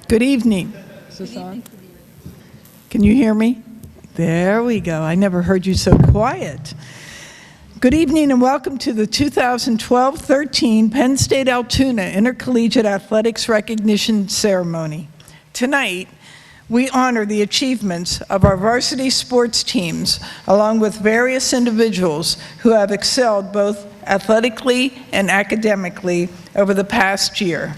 Good evening. Is this on? Can you hear me? There we go. I never heard you so quiet. Good evening and welcome to the 2012-13 Penn State Altoona Intercollegiate Athletics Recognition Ceremony. Tonight, we honor the achievements of our varsity sports teams along with various individuals who have excelled both athletically and academically over the past year.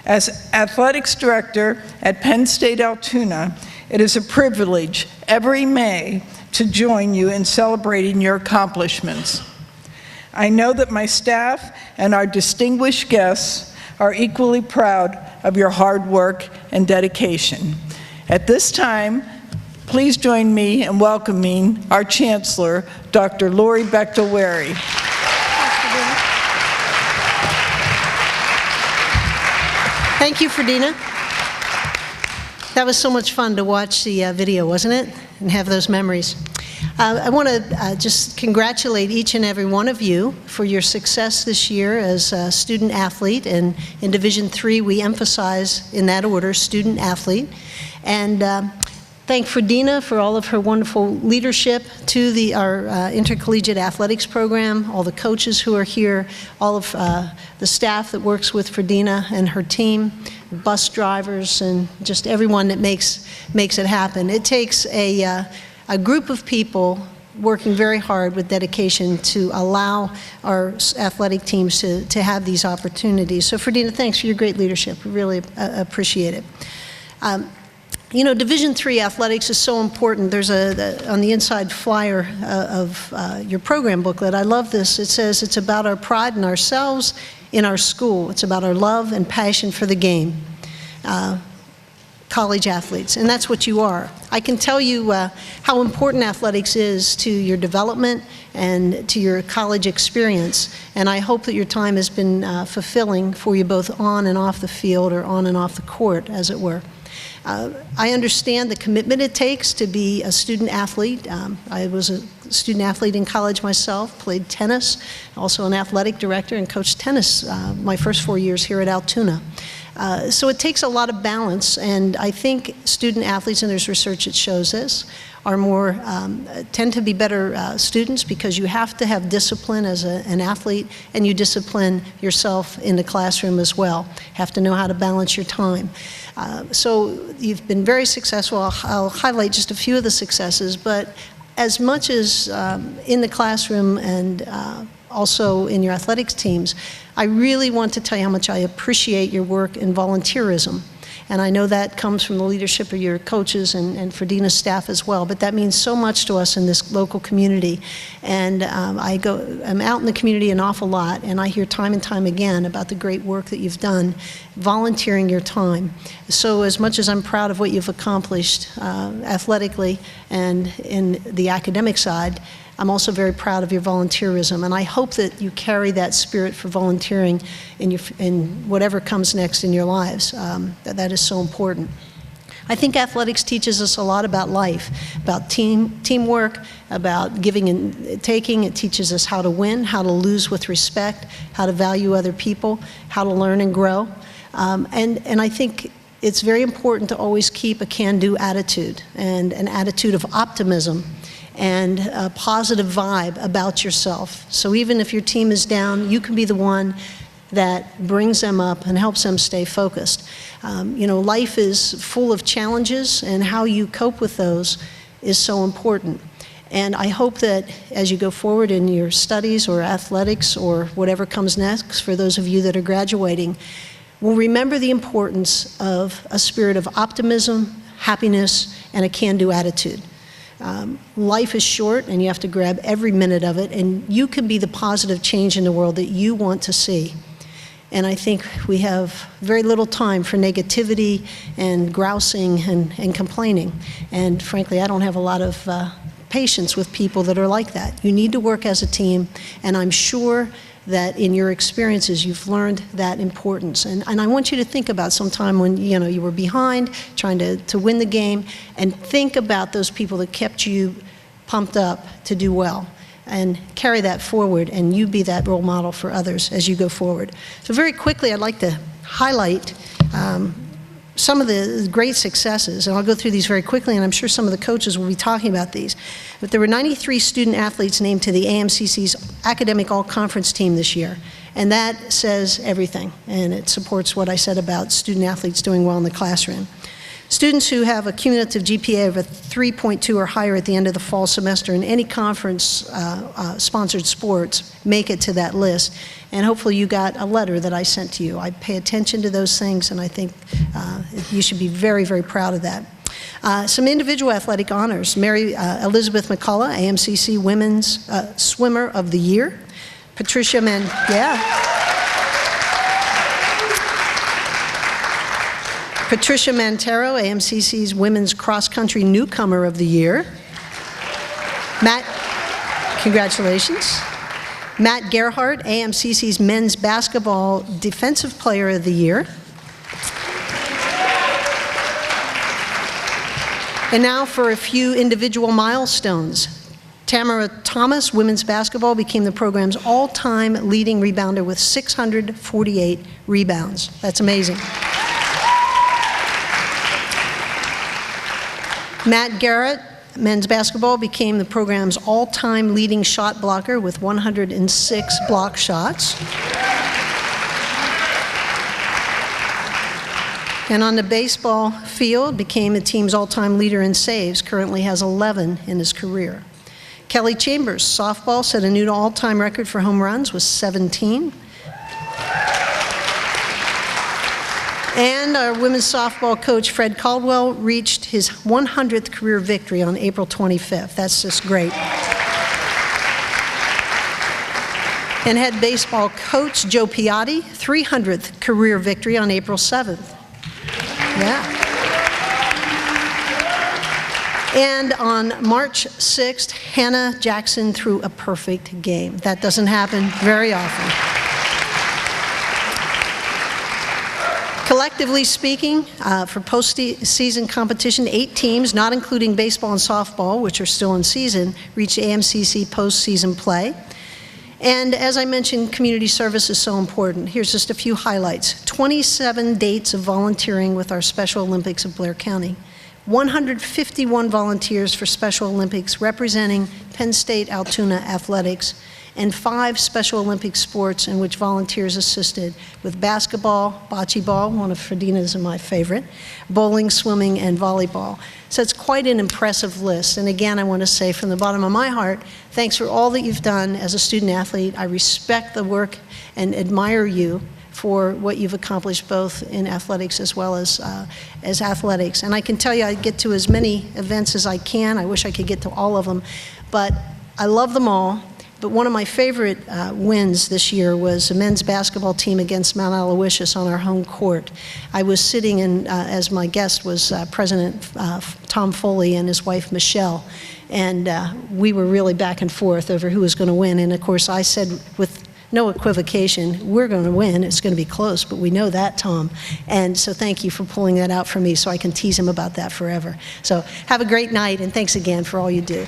As athletics director at Penn State Altoona, it is a privilege every May to join you in celebrating your accomplishments. I know that my staff and our distinguished guests are equally proud of your hard work and dedication. At this time, please join me in welcoming our Chancellor, Dr. Lori Bechtel-Wary. Thank you, Ferdina. That was so much fun to watch the video, wasn't it? And have those memories. I want to just congratulate each and every one of you for your success this year as a student athlete. And in Division III, we emphasize in that order, student athlete. And thank Ferdina for all of her wonderful leadership to our intercollegiate athletics program, all the coaches who are here, all of the staff that works with Ferdina and her team, bus drivers, and just everyone that makes it happen. It takes a group of people working very hard with dedication to allow our athletic teams to have these opportunities. So Ferdina, thanks for your great leadership. We really appreciate it. You know, Division III athletics is so important. There's on the inside flyer of your program booklet, I love this. It says it's about our pride in ourselves, in our school. It's about our love and passion for the game. College athletes, and that's what you are. I can tell you how important athletics is to your development and to your college experience, and I hope that your time has been fulfilling for you both on and off the field, or on and off the court, as it were. I understand the commitment it takes to be a student athlete. I was a student athlete in college myself, played tennis, also an athletic director, and coached tennis my first 4 years here at Altoona. So it takes a lot of balance, and I think student athletes, and there's research that shows this, are tend to be better students because you have to have discipline as an athlete, and you discipline yourself in the classroom as well. Have to know how to balance your time. So you've been very successful. I'll highlight just a few of the successes, but as much as in the classroom and also in your athletics teams, I really want to tell you how much I appreciate your work in volunteerism. And I know that comes from the leadership of your coaches and Ferdina's staff as well, but that means so much to us in this local community. And I'm out in the community an awful lot, and I hear time and time again about the great work that you've done, volunteering your time. So as much as I'm proud of what you've accomplished athletically and in the academic side, I'm also very proud of your volunteerism, and I hope that you carry that spirit for volunteering in whatever comes next in your lives. That is so important. I think athletics teaches us a lot about life, about teamwork, about giving and taking. It teaches us how to win, how to lose with respect, how to value other people, how to learn and grow. And I think it's very important to always keep a can-do attitude and an attitude of optimism and a positive vibe about yourself. So even if your team is down, you can be the one that brings them up and helps them stay focused. You know, life is full of challenges, and how you cope with those is so important. And I hope that as you go forward in your studies or athletics or whatever comes next, for those of you that are graduating, will remember the importance of a spirit of optimism, happiness, and a can-do attitude. Life is short, and you have to grab every minute of it, and you can be the positive change in the world that you want to see. And I think we have very little time for negativity and grousing and complaining. And frankly, I don't have a lot of patience with people that are like that. You need to work as a team, and I'm sure that in your experiences you've learned that importance. And I want you to think about some time when you were behind, trying to win the game, and think about those people that kept you pumped up to do well. and carry that forward, and you be that role model for others as you go forward. So very quickly, I'd like to highlight some of the great successes, and I'll go through these very quickly, and I'm sure some of the coaches will be talking about these. But there were 93 student athletes named to the AMCC's Academic All-Conference team this year, and that says everything, and it supports what I said about student athletes doing well in the classroom. Students who have a cumulative GPA of a 3.2 or higher at the end of the fall semester in any conference-sponsored sports make it to that list. And hopefully you got a letter that I sent to you. I pay attention to those things, and I think you should be very, very proud of that. Some individual athletic honors. Mary Elizabeth McCullough, AMCC Women's Swimmer of the Year. Patricia Mantero, AMCC's Women's Cross Country Newcomer of the Year. Congratulations. Matt Gerhardt, AMCC's Men's Basketball Defensive Player of the Year. And now for a few individual milestones. Tamara Thomas, women's basketball, became the program's all-time leading rebounder with 648 rebounds. That's amazing. Matt Garrett, men's basketball, became the program's all-time leading shot blocker with 106 block shots. And on the baseball field, became the team's all-time leader in saves, currently has 11 in his career. Kelly Chambers, softball, set a new all-time record for home runs with 17. And our women's softball coach, Fred Caldwell, reached his 100th career victory on April 25th. That's just great. And head baseball coach, Joe Piatti, 300th career victory on April 7th. Yeah. And on March 6th, Hannah Jackson threw a perfect game. That doesn't happen very often. Collectively speaking, for postseason competition, 8 teams, not including baseball and softball, which are still in season, reached AMCC postseason play. And as I mentioned, community service is so important. Here's just a few highlights. 27 dates of volunteering with our Special Olympics of Blair County. 151 volunteers for Special Olympics representing Penn State Altoona athletics, and 5 Special Olympic sports in which volunteers assisted with basketball, bocce ball, one of Fredina's and my favorite, bowling, swimming, and volleyball. So it's quite an impressive list. And again, I want to say from the bottom of my heart, thanks for all that you've done as a student athlete. I respect the work and admire you for what you've accomplished both in athletics as well as athletics. And I can tell you I get to as many events as I can. I wish I could get to all of them, but I love them all. But one of my favorite wins this year was a men's basketball team against Mount Aloysius on our home court. I was sitting in, as my guest was President Tom Foley and his wife Michelle, and we were really back and forth over who was going to win. And of course I said with no equivocation, we're going to win. It's going to be close, but we know that, Tom. And so thank you for pulling that out for me so I can tease him about that forever. So have a great night, and thanks again for all you do.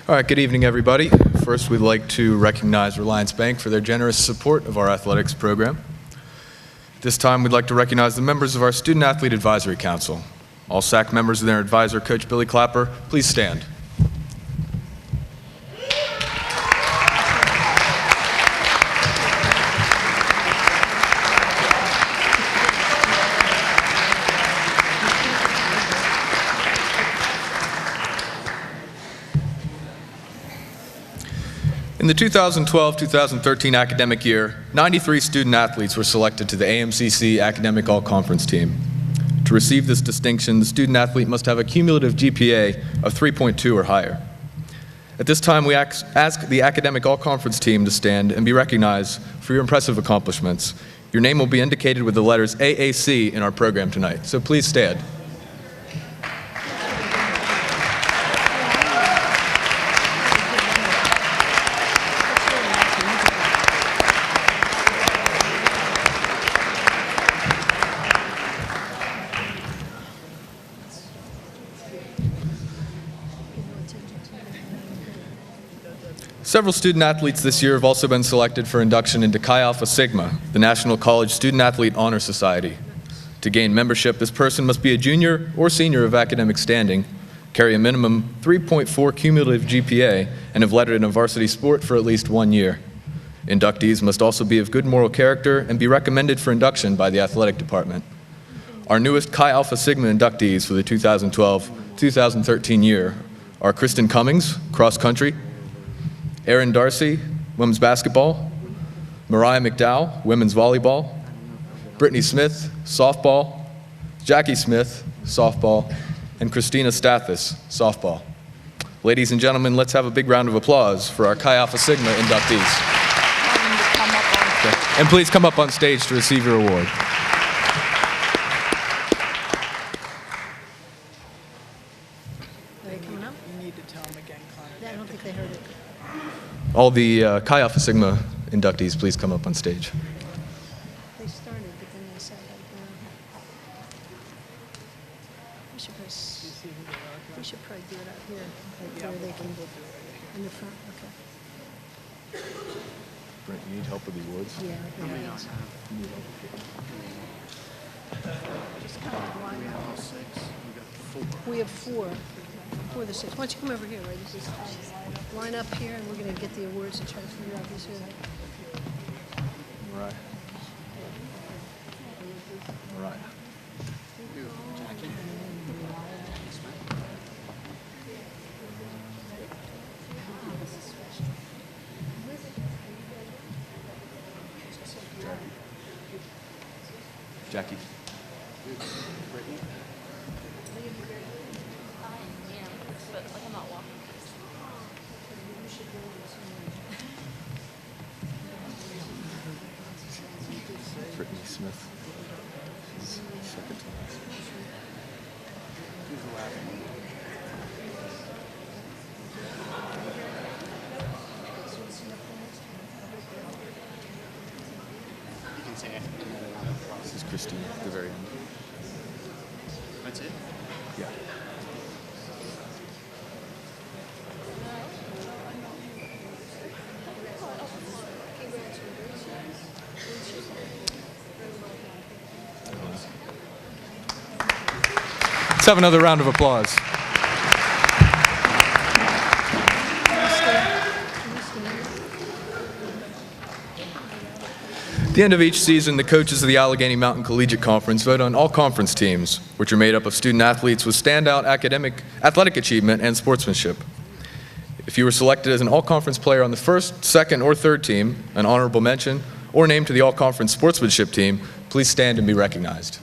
All right, good evening, everybody. First, we'd like to recognize Reliance Bank for their generous support of our athletics program. This time, we'd like to recognize the members of our Student Athlete Advisory Council. All SAC members and their advisor, Coach Billy Clapper, please stand. In the 2012-2013 academic year, 93 student athletes were selected to the AMCC Academic All-Conference team. To receive this distinction, the student athlete must have a cumulative GPA of 3.2 or higher. At this time, we ask the Academic All-Conference team to stand and be recognized for your impressive accomplishments. Your name will be indicated with the letters AAC in our program tonight, so please stand. Several student athletes this year have also been selected for induction into Chi Alpha Sigma, the National College Student Athlete Honor Society. To gain membership, this person must be a junior or senior of academic standing, carry a minimum 3.4 cumulative GPA, and have lettered in a varsity sport for at least 1 year. Inductees must also be of good moral character and be recommended for induction by the athletic department. Our newest Chi Alpha Sigma inductees for the 2012-2013 year are Kristen Cummings, cross country, Erin Darcy, women's basketball, Mariah McDowell, women's volleyball, Brittany Smith, softball, Jackie Smith, softball, and Christina Stathis, softball. Ladies and gentlemen, let's have a big round of applause for our Chi Alpha Sigma inductees. And please come up on stage to receive your award. Are they coming up? You need to tell them again, Connor. I don't think they heard it. All the Chi Alpha Sigma inductees, please come up on stage. They started, but then they sat back down. We should probably do it out here, like where they can go in the front. Okay. Brent, you need help with the awards? Yeah. Just kind of line up. We have four. 4 of the 6. Why don't you come over here, right? Just line up here, and we're going to get the awards and try to figure out who's here. Right. Right. Jackie. Brittany Smith. She's second to last. Who's the last one? You can say it. This is Christine at the very end. That's it? Yeah. Let's have another round of applause. At the end of each season, the coaches of the Allegheny Mountain Collegiate Conference vote on all conference teams, which are made up of student athletes with standout athletic achievement and sportsmanship. If you were selected as an all-conference player on the first, second, or third team, an honorable mention, or named to the all-conference sportsmanship team, please stand and be recognized.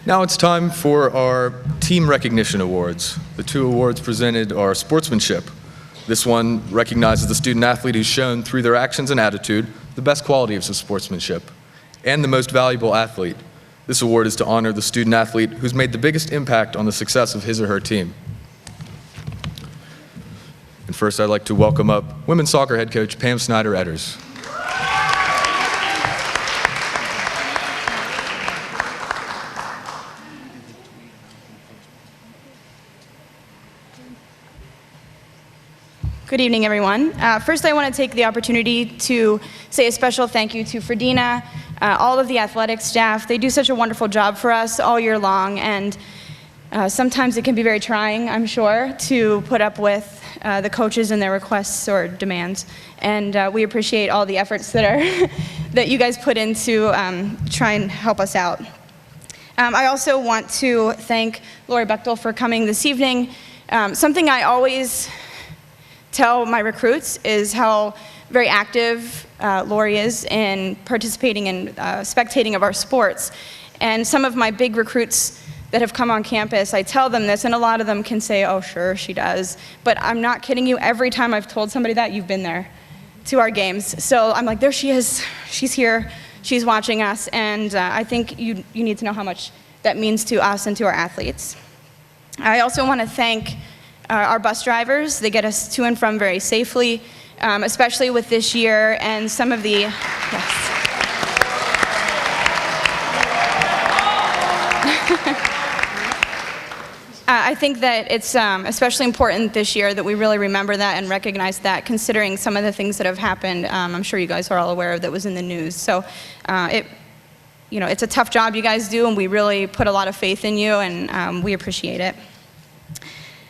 Now it's time for our Team Recognition Awards. The 2 awards presented are sportsmanship. This one recognizes the student athlete who's shown through their actions and attitude the best qualities of sportsmanship, and the most valuable athlete. This award is to honor the student athlete who's made the biggest impact on the success of his or her team. And first, I'd like to welcome up women's soccer head coach Pam Snyder-Edders. Good evening, everyone. First, I want to take the opportunity to say a special thank you to Ferdina, all of the athletic staff. They do such a wonderful job for us all year long, and sometimes it can be very trying, I'm sure, to put up with the coaches and their requests or demands. And we appreciate all the efforts that you guys put into try and help us out. I also want to thank Lori Bechtel for coming this evening. Something I always tell my recruits is how very active Lori is in participating in spectating of our sports. And some of my big recruits that have come on campus, I tell them this, and a lot of them can say, oh, sure, she does. But I'm not kidding you. Every time I've told somebody that, you've been there to our games. So I'm like, there she is. She's here. She's watching us. And I think you need to know how much that means to us and to our athletes. I also want to thank our bus drivers. They get us to and from very safely. especially with this year and some of the, yes. I think that it's especially important this year that we really remember that and recognize that, considering some of the things that have happened. I'm sure you guys are all aware of that was in the news. So it's a tough job you guys do, and we really put a lot of faith in you, and we appreciate it.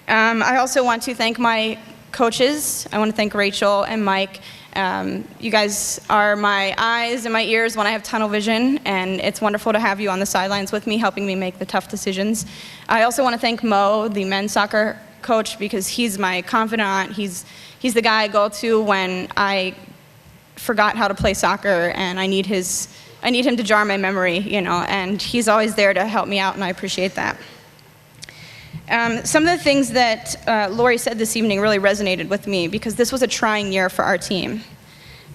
I also want to thank my coaches. I want to thank Rachel and Mike. You guys are my eyes and my ears when I have tunnel vision, and it's wonderful to have you on the sidelines with me, helping me make the tough decisions. I also want to thank Mo, the men's soccer coach, because he's my confidant. He's the guy I go to when I forgot how to play soccer, and I need him to jar my memory, and he's always there to help me out, and I appreciate that. Some of the things that Lori said this evening really resonated with me, because this was a trying year for our team.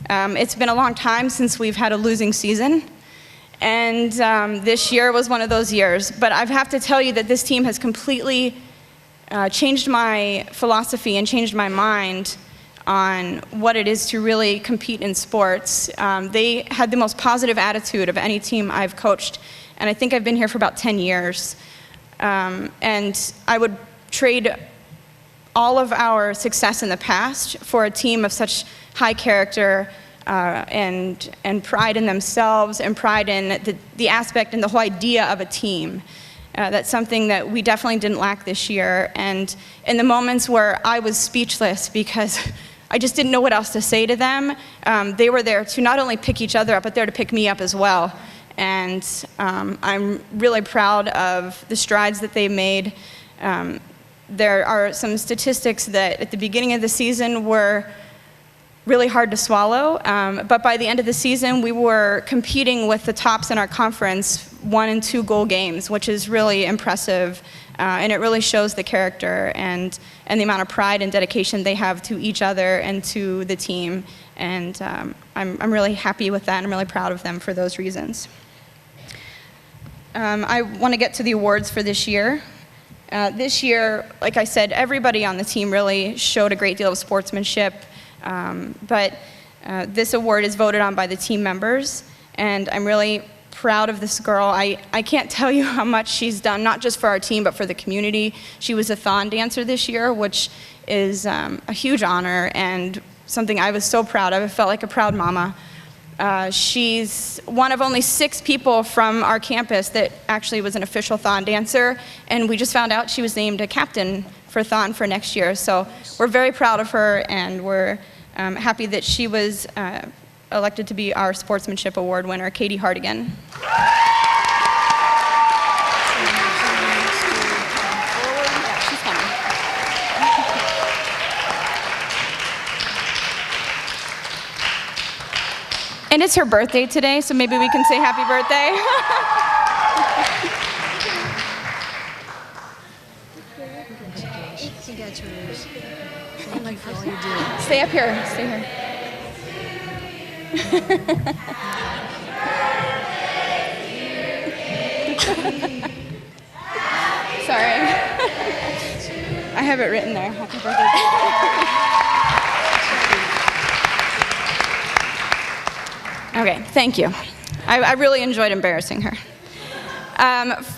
It's been a long time since we've had a losing season, and this year was one of those years. But I have to tell you that this team has completely changed my philosophy and changed my mind on what it is to really compete in sports. They had the most positive attitude of any team I've coached, and I think I've been here for about 10 years. And I would trade all of our success in the past for a team of such high character and pride in themselves and pride in the aspect and the whole idea of a team. That's something that we definitely didn't lack this year. And in the moments where I was speechless because I just didn't know what else to say to them, they were there to not only pick each other up, but there to pick me up as well. And I'm really proud of the strides that they made. There are some statistics that at the beginning of the season were really hard to swallow, but by the end of the season, we were competing with the tops in our conference, 1 and 2 goal games, which is really impressive, and it really shows the character and the amount of pride and dedication they have to each other and to the team. And I'm really happy with that, and I'm really proud of them for those reasons. I want to get to the awards for this year. This year, like I said, everybody on the team really showed a great deal of sportsmanship, but this award is voted on by the team members, and I'm really proud of this girl. I can't tell you how much she's done, not just for our team, but for the community. She was a Thon dancer this year, which is a huge honor and something I was so proud of. I felt like a proud mama. She's one of only 6 people from our campus that actually was an official Thon dancer, and we just found out she was named a captain for Thon for next year. So we're very proud of her, and we're happy that she was elected to be our Sportsmanship Award winner, Katie Hardigan. And it's her birthday today, so maybe we can say happy birthday. Congratulations. Thank you for all you do. Stay up here. Stay here. Sorry. I have it written there. Happy birthday. Okay, thank you. I really enjoyed embarrassing her.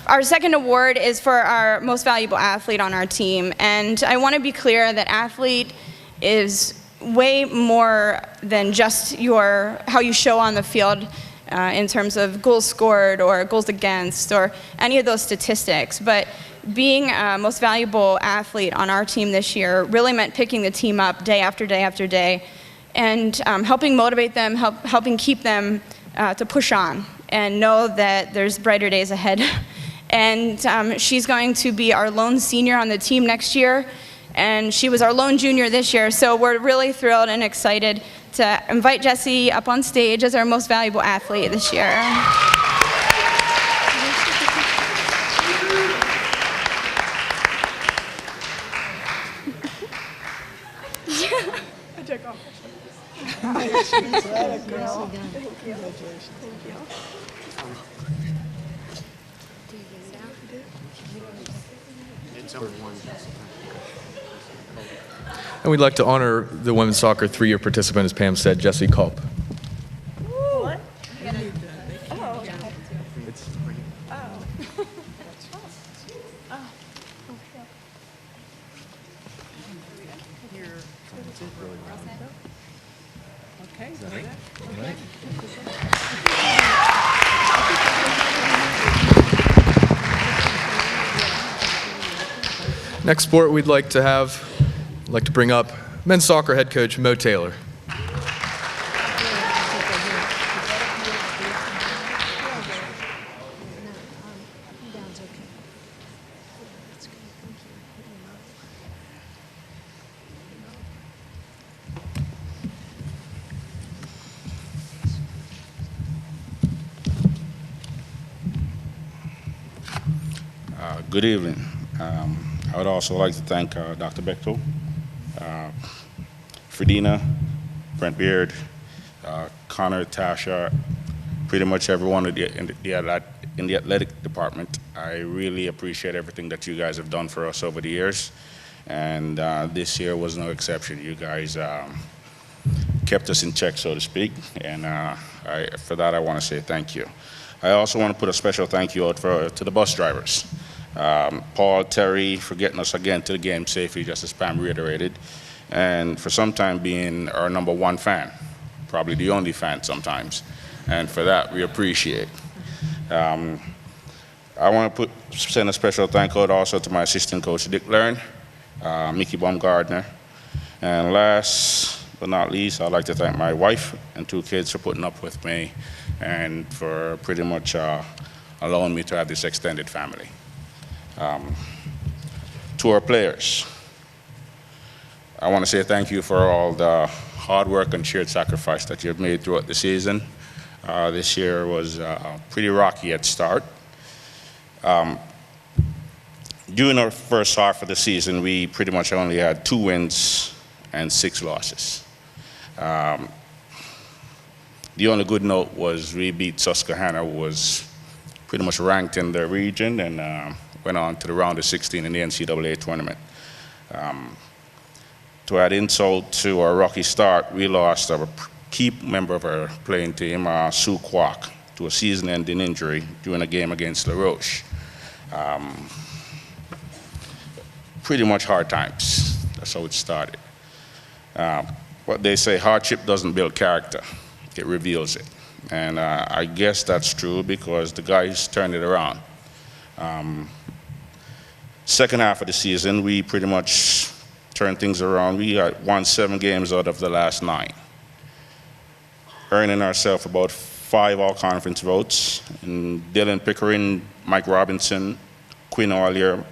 Our second award is for our most valuable athlete on our team, and I want to be clear that athlete is way more than just how you show on the field in terms of goals scored or goals against or any of those statistics, but being a most valuable athlete on our team this year really meant picking the team up day after day after day and helping motivate them, helping keep them to push on and know that there's brighter days ahead. And she's going to be our lone senior on the team next year, and she was our lone junior this year, so we're really thrilled and excited to invite Jessie up on stage as our most valuable athlete this year. It's over 1. And we'd like to honor the women's soccer 3-year participant, as Pam said, Jessie Culp. Next sport we'd like to bring up men's soccer head coach Mo Taylor. Good evening. I would also like to thank Dr. Bechtel, Fredina, Brent Beard, Connor, Tasha, pretty much everyone in the athletic department. I really appreciate everything that you guys have done for us over the years, and this year was no exception. You guys kept us in check, so to speak, and for that I want to say thank you. I also want to put a special thank you out to the bus drivers. Paul, Terry, for getting us again to the game safely, just as Pam reiterated, and for some time being our #1 fan, probably the only fan sometimes, and for that we appreciate. I want to send a special thank out also to my assistant coach Dick Learn, Mickey Baumgardner, and last but not least, I'd like to thank my wife and 2 kids for putting up with me and for pretty much allowing me to have this extended family. To our players, I want to say thank you for all the hard work and shared sacrifice that you've made throughout the season. This year was pretty rocky at start. During our first half of the season, we pretty much only had 2 wins and 6 losses. The only good note was we beat Susquehanna, who was pretty much ranked in their region, and went on to the round of 16 in the NCAA tournament. To add insult to our rocky start, we lost our key member of our playing team, Sue Kwok, to a season-ending injury during a game against La Roche. Pretty much hard times. That's how it started. What they say, hardship doesn't build character, it reveals it. And I guess that's true because the guys turned it around. Second half of the season, we pretty much turned things around. We won 7 games out of the last 9, earning ourselves about 5 all-conference votes. And Dylan Pickering, Mike Robinson, Quinn Ollier,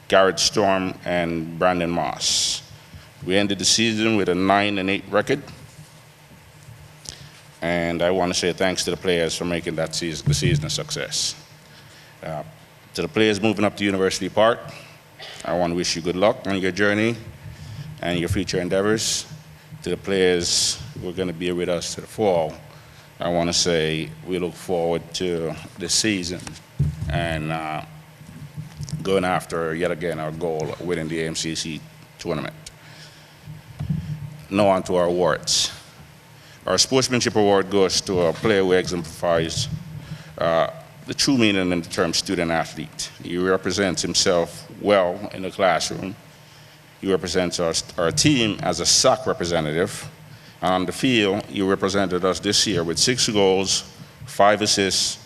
Garrett Storm, and Brandon Moss. We ended the season with a 9-8 record. And I want to say thanks to the players for making the season a success. To the players moving up to University Park, I want to wish you good luck on your journey and your future endeavors. To the players who are going to be with us to the fall, I want to say we look forward to the season and going after, yet again, our goal of winning the AMCC tournament. Now on to our awards. Our sportsmanship award goes to a player who exemplifies the true meaning in the term student athlete. He represents himself well in the classroom. He represents our team as a SOC representative. On the field, he represented us this year with 6 goals, 5 assists,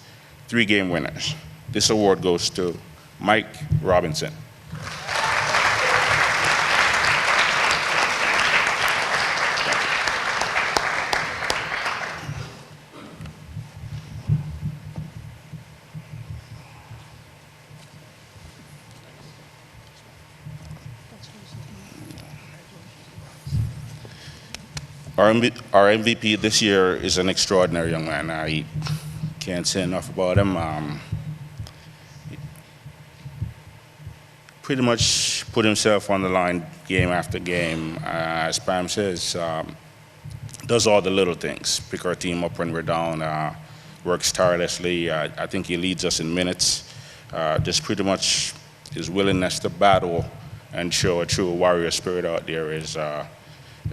3 game winners. This award goes to Mike Robinson. Our MVP this year is an extraordinary young man. I can't say enough about him. Pretty much put himself on the line game after game. As Pam says, does all the little things. Pick our team up when we're down, works tirelessly. I think he leads us in minutes. Just pretty much his willingness to battle and show a true warrior spirit out there is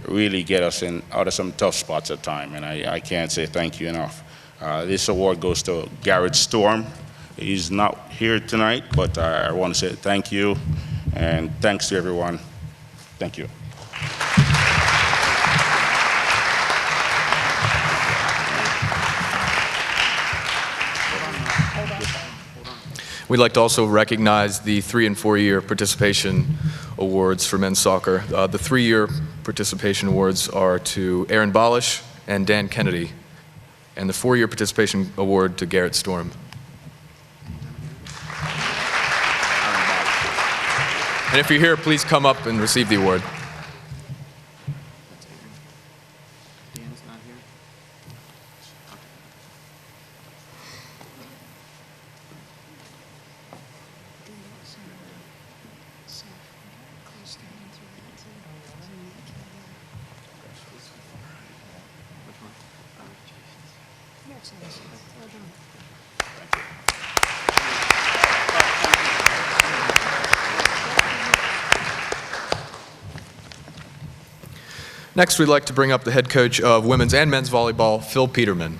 really get us out of some tough spots at time, and I can't say thank you enough. This award goes to Garrett Storm. He's not here tonight, but I want to say thank you, and thanks to everyone. Thank you. We'd like to also recognize the 3- and 4-year participation awards for men's soccer. The 3-year participation awards are to Aaron Bolish and Dan Kennedy, and the 4-year participation award to Garrett Storm. And if you're here, please come up and receive the award. Dan's not here. Next, we'd like to bring up the head coach of women's and men's volleyball, Phil Peterman.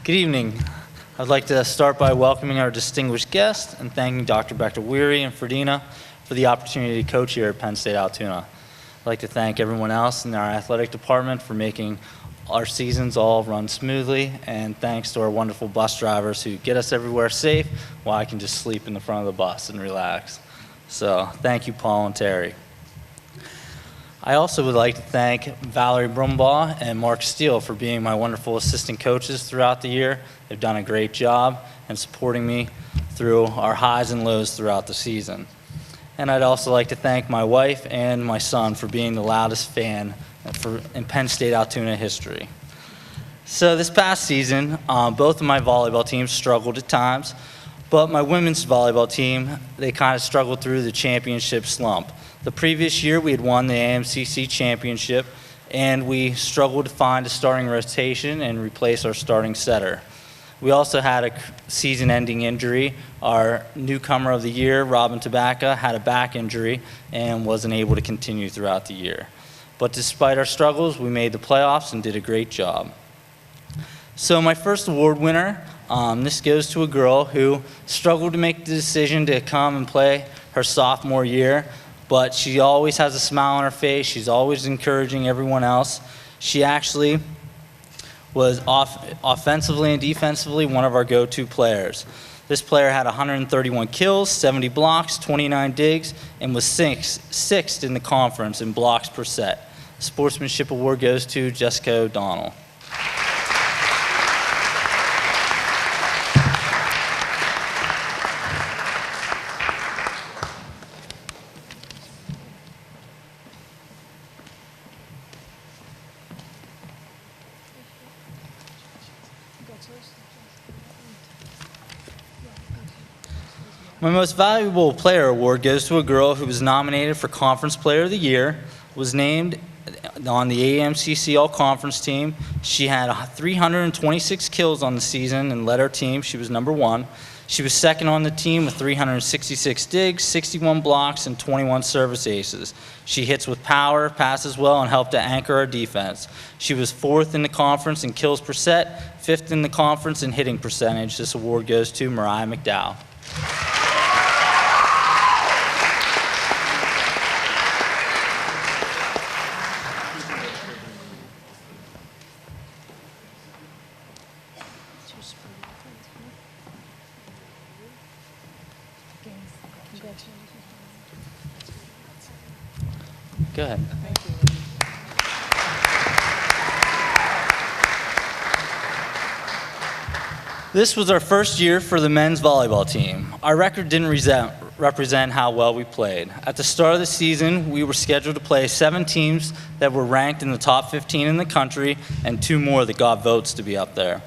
Good evening. I'd like to start by welcoming our distinguished guests and thanking Dr. Weary and Ferdina for the opportunity to coach here at Penn State Altoona. I'd like to thank everyone else in our athletic department for making our seasons all run smoothly, and thanks to our wonderful bus drivers who get us everywhere safe while I can just sleep in the front of the bus and relax. So thank you, Paul and Terry. I also would like to thank Valerie Brumbaugh and Mark Steele for being my wonderful assistant coaches throughout the year. They've done a great job in supporting me through our highs and lows throughout the season. And I'd also like to thank my wife and my son for being the loudest fan in Penn State Altoona history. So this past season, both of my volleyball teams struggled at times, but my women's volleyball team, they kind of struggled through the championship slump. The previous year, we had won the AMCC championship, and we struggled to find a starting rotation and replace our starting setter. We also had a season-ending injury. Our newcomer of the year, Robin Tabaka, had a back injury and wasn't able to continue throughout the year. But despite our struggles, we made the playoffs and did a great job. So my first award winner, this goes to a girl who struggled to make the decision to come and play her sophomore year, but she always has a smile on her face. She's always encouraging everyone else. She actually was offensively and defensively one of our go-to players. This player had 131 kills, 70 blocks, 29 digs, and was sixth in the conference in blocks per set. The Sportsmanship Award goes to Jessica O'Donnell. My most valuable player award goes to a girl who was nominated for Conference Player of the Year, was named on the AMCC All-Conference team. She had 326 kills on the season and led our team. She was number 1. She was second on the team with 366 digs, 61 blocks, and 21 service aces. She hits with power, passes well, and helped to anchor our defense. She was 4th in the conference in kills per set, 5th in the conference in hitting percentage. This award goes to Mariah McDowell. Go ahead. This was our first year for the men's volleyball team. Our record didn't represent how well we played. At the start of the season, we were scheduled to play 7 teams that were ranked in the top 15 in the country and 2 more that got votes to be up there.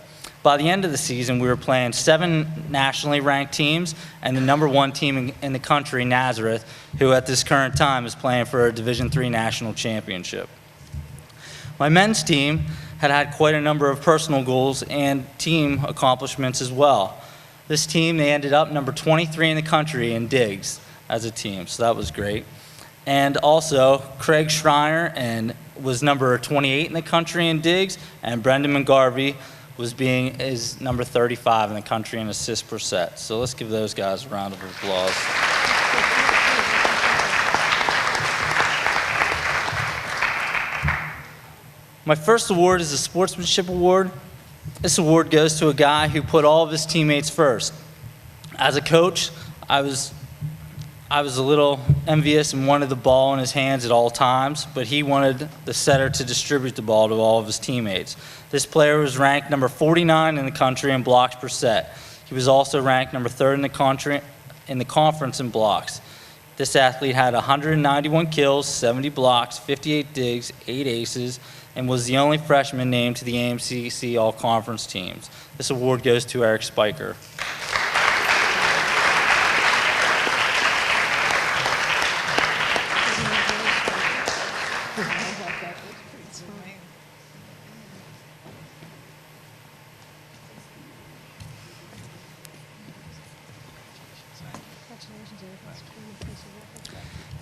By the end of the season, we were playing 7 nationally ranked teams and the #1 team in the country, Nazareth, who at this current time is playing for a Division III national championship. My men's team had quite a number of personal goals and team accomplishments as well. This team, they ended up number 23 in the country in digs as a team, so that was great. And also, Craig Schreiner was number 28 in the country in digs, and Brendan McGarvey is number 35 in the country in assists per set. So let's give those guys a round of applause. My first award is the Sportsmanship Award. This award goes to a guy who put all of his teammates first. As a coach, I was a little envious and wanted the ball in his hands at all times, but he wanted the setter to distribute the ball to all of his teammates. This player was ranked number 49 in the country in blocks per set. He was also ranked number 3rd in the country in the conference in blocks. This athlete had 191 kills, 70 blocks, 58 digs, 8 aces, and was the only freshman named to the AMCC All-Conference teams. This award goes to Eric Spiker.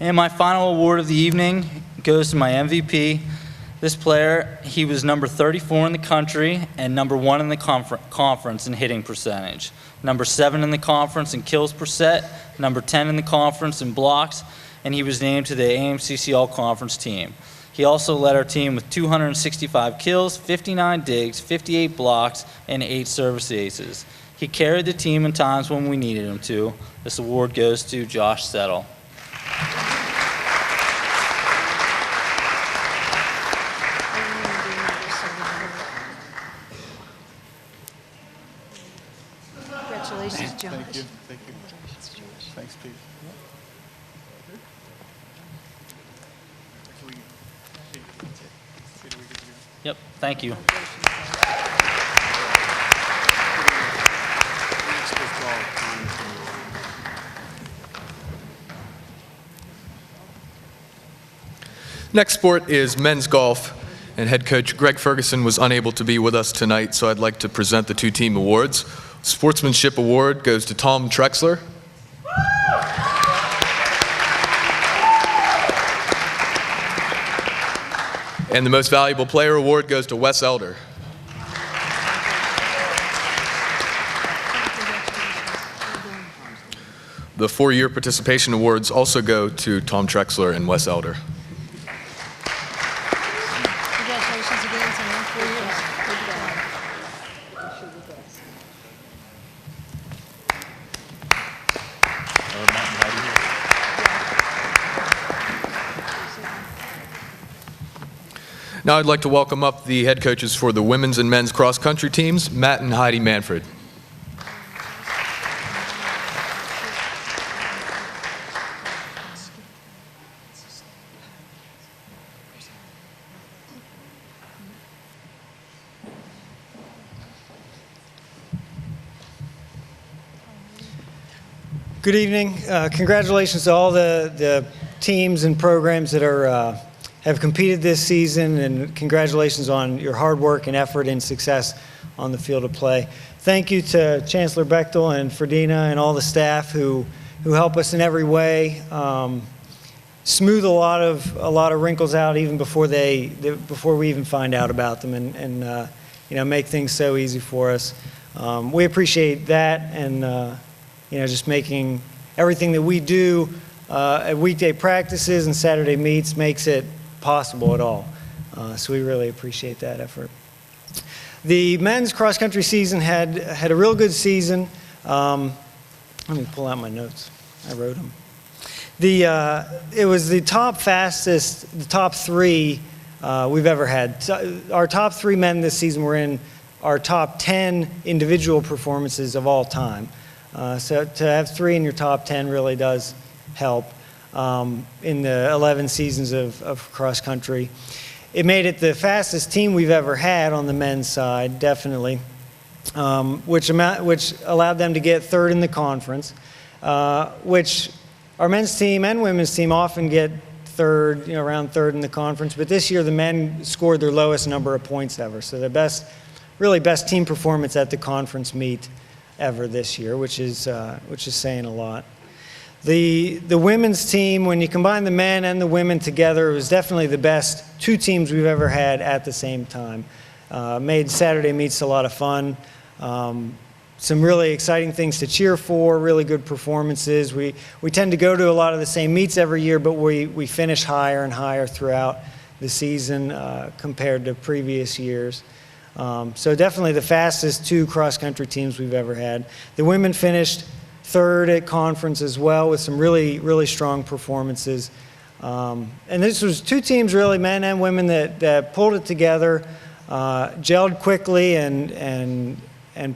And my final award of the evening goes to my MVP. This player, he was number 34 in the country and number 1 in the conference in hitting percentage, number 7 in the conference in kills per set, number 10 in the conference in blocks, and he was named to the AMCC All-Conference team. He also led our team with 265 kills, 59 digs, 58 blocks, and 8 service aces. He carried the team in times when we needed him to. This award goes to Josh Settle. Congratulations, Josh. Thank you. Thank you. Thanks, Pete. Yep, thank you. Next sport is men's golf, and head coach Greg Ferguson was unable to be with us tonight, so I'd like to present the 2 team awards. Sportsmanship Award goes to Tom Trexler. And the Most Valuable Player Award goes to Wes Elder. The 4-year participation awards also go to Tom Trexler and Wes Elder. Congratulations again, Tom, 4 years. Now I'd like to welcome up the head coaches for the women's and men's cross-country teams, Matt and Heidi Manfred. Good evening. Congratulations to all the teams and programs that have competed this season, and congratulations on your hard work and effort and success on the field of play. Thank you to Chancellor Bechtel and Ferdina and all the staff who help us in every way, smooth a lot of wrinkles out even before we even find out about them, and make things so easy for us. We appreciate that, and just making everything that we do at weekday practices and Saturday meets makes it possible at all. So we really appreciate that effort. The men's cross-country season had a real good season. Let me pull out my notes. I wrote them. It was the top 3 we've ever had. Our top 3 men this season were in our top 10 individual performances of all time. So to have 3 in your top 10 really does help in the 11 seasons of cross-country. It made it the fastest team we've ever had on the men's side, definitely. which allowed them to get third in the conference, which our men's team and women's team often get third, around third in the conference. But this year, the men scored their lowest number of points ever. So the best team performance at the conference meet ever this year, which is saying a lot. The women's team, when you combine the men and the women together, it was definitely the best two teams we've ever had at the same time. Made Saturday meets a lot of fun. Some really exciting things to cheer for, really good performances. We tend to go to a lot of the same meets every year, but we finish higher and higher throughout the season compared to previous years. So definitely the fastest two cross-country teams we've ever had. The women finished third at conference as well with some really, really strong performances. And this was two teams, really, men and women, that pulled it together, gelled quickly, and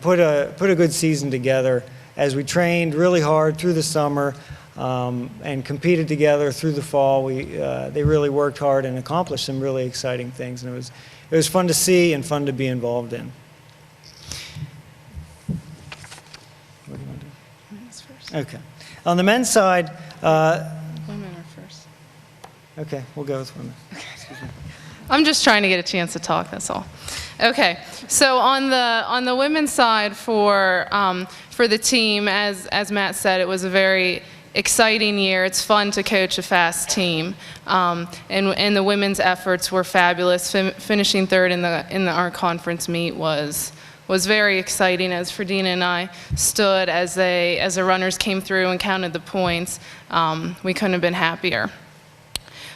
put a good season together as we trained really hard through the summer and competed together through the fall. They really worked hard and accomplished some really exciting things, and it was fun to see and fun to be involved in. What do you want to do? Women's first. Okay. On the men's side, Women are first. okay, we'll go with women. I'm just trying to get a chance to talk, that's all. Okay, so on the women's side for the team, as Matt said, it was a very exciting year. It's fun to coach a fast team, and the women's efforts were fabulous. Finishing third in our conference meet was very exciting as Ferdina and I stood as the runners came through and counted the points. We couldn't have been happier.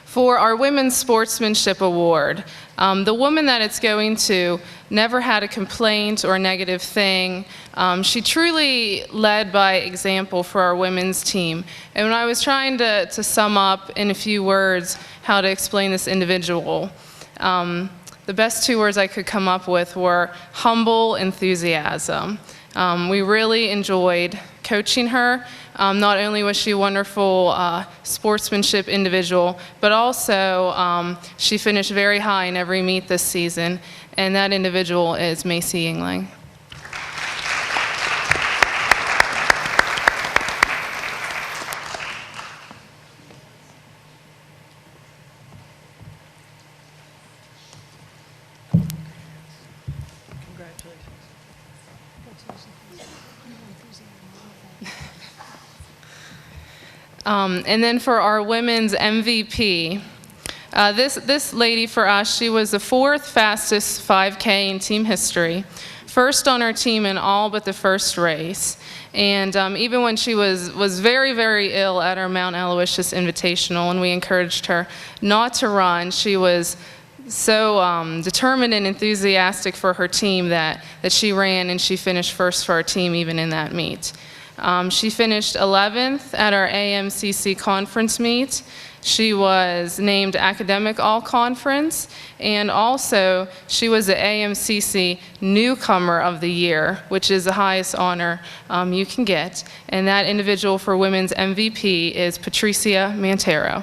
For our Women's Sportsmanship Award, the woman that it's going to never had a complaint or a negative thing. She truly led by example for our women's team. And when I was trying to sum up in a few words how to explain this individual, the best two words I could come up with were humble enthusiasm. We really enjoyed coaching her. Not only was she a wonderful sportsmanship individual, but also she finished very high in every meet this season, and that individual is Macy Yingling. And then for our women's MVP, this lady for us, she was the fourth fastest 5K in team history, first on our team in all but the first race. And even when she was very, very ill at our Mount Aloysius Invitational, and we encouraged her not to run, she was so determined and enthusiastic for her team that she ran, and she finished first for our team even in that meet. She finished 11th at our AMCC conference meet. She was named Academic All-Conference, and also she was the AMCC Newcomer of the Year, which is the highest honor you can get. And that individual for Women's MVP is Patricia Mantero.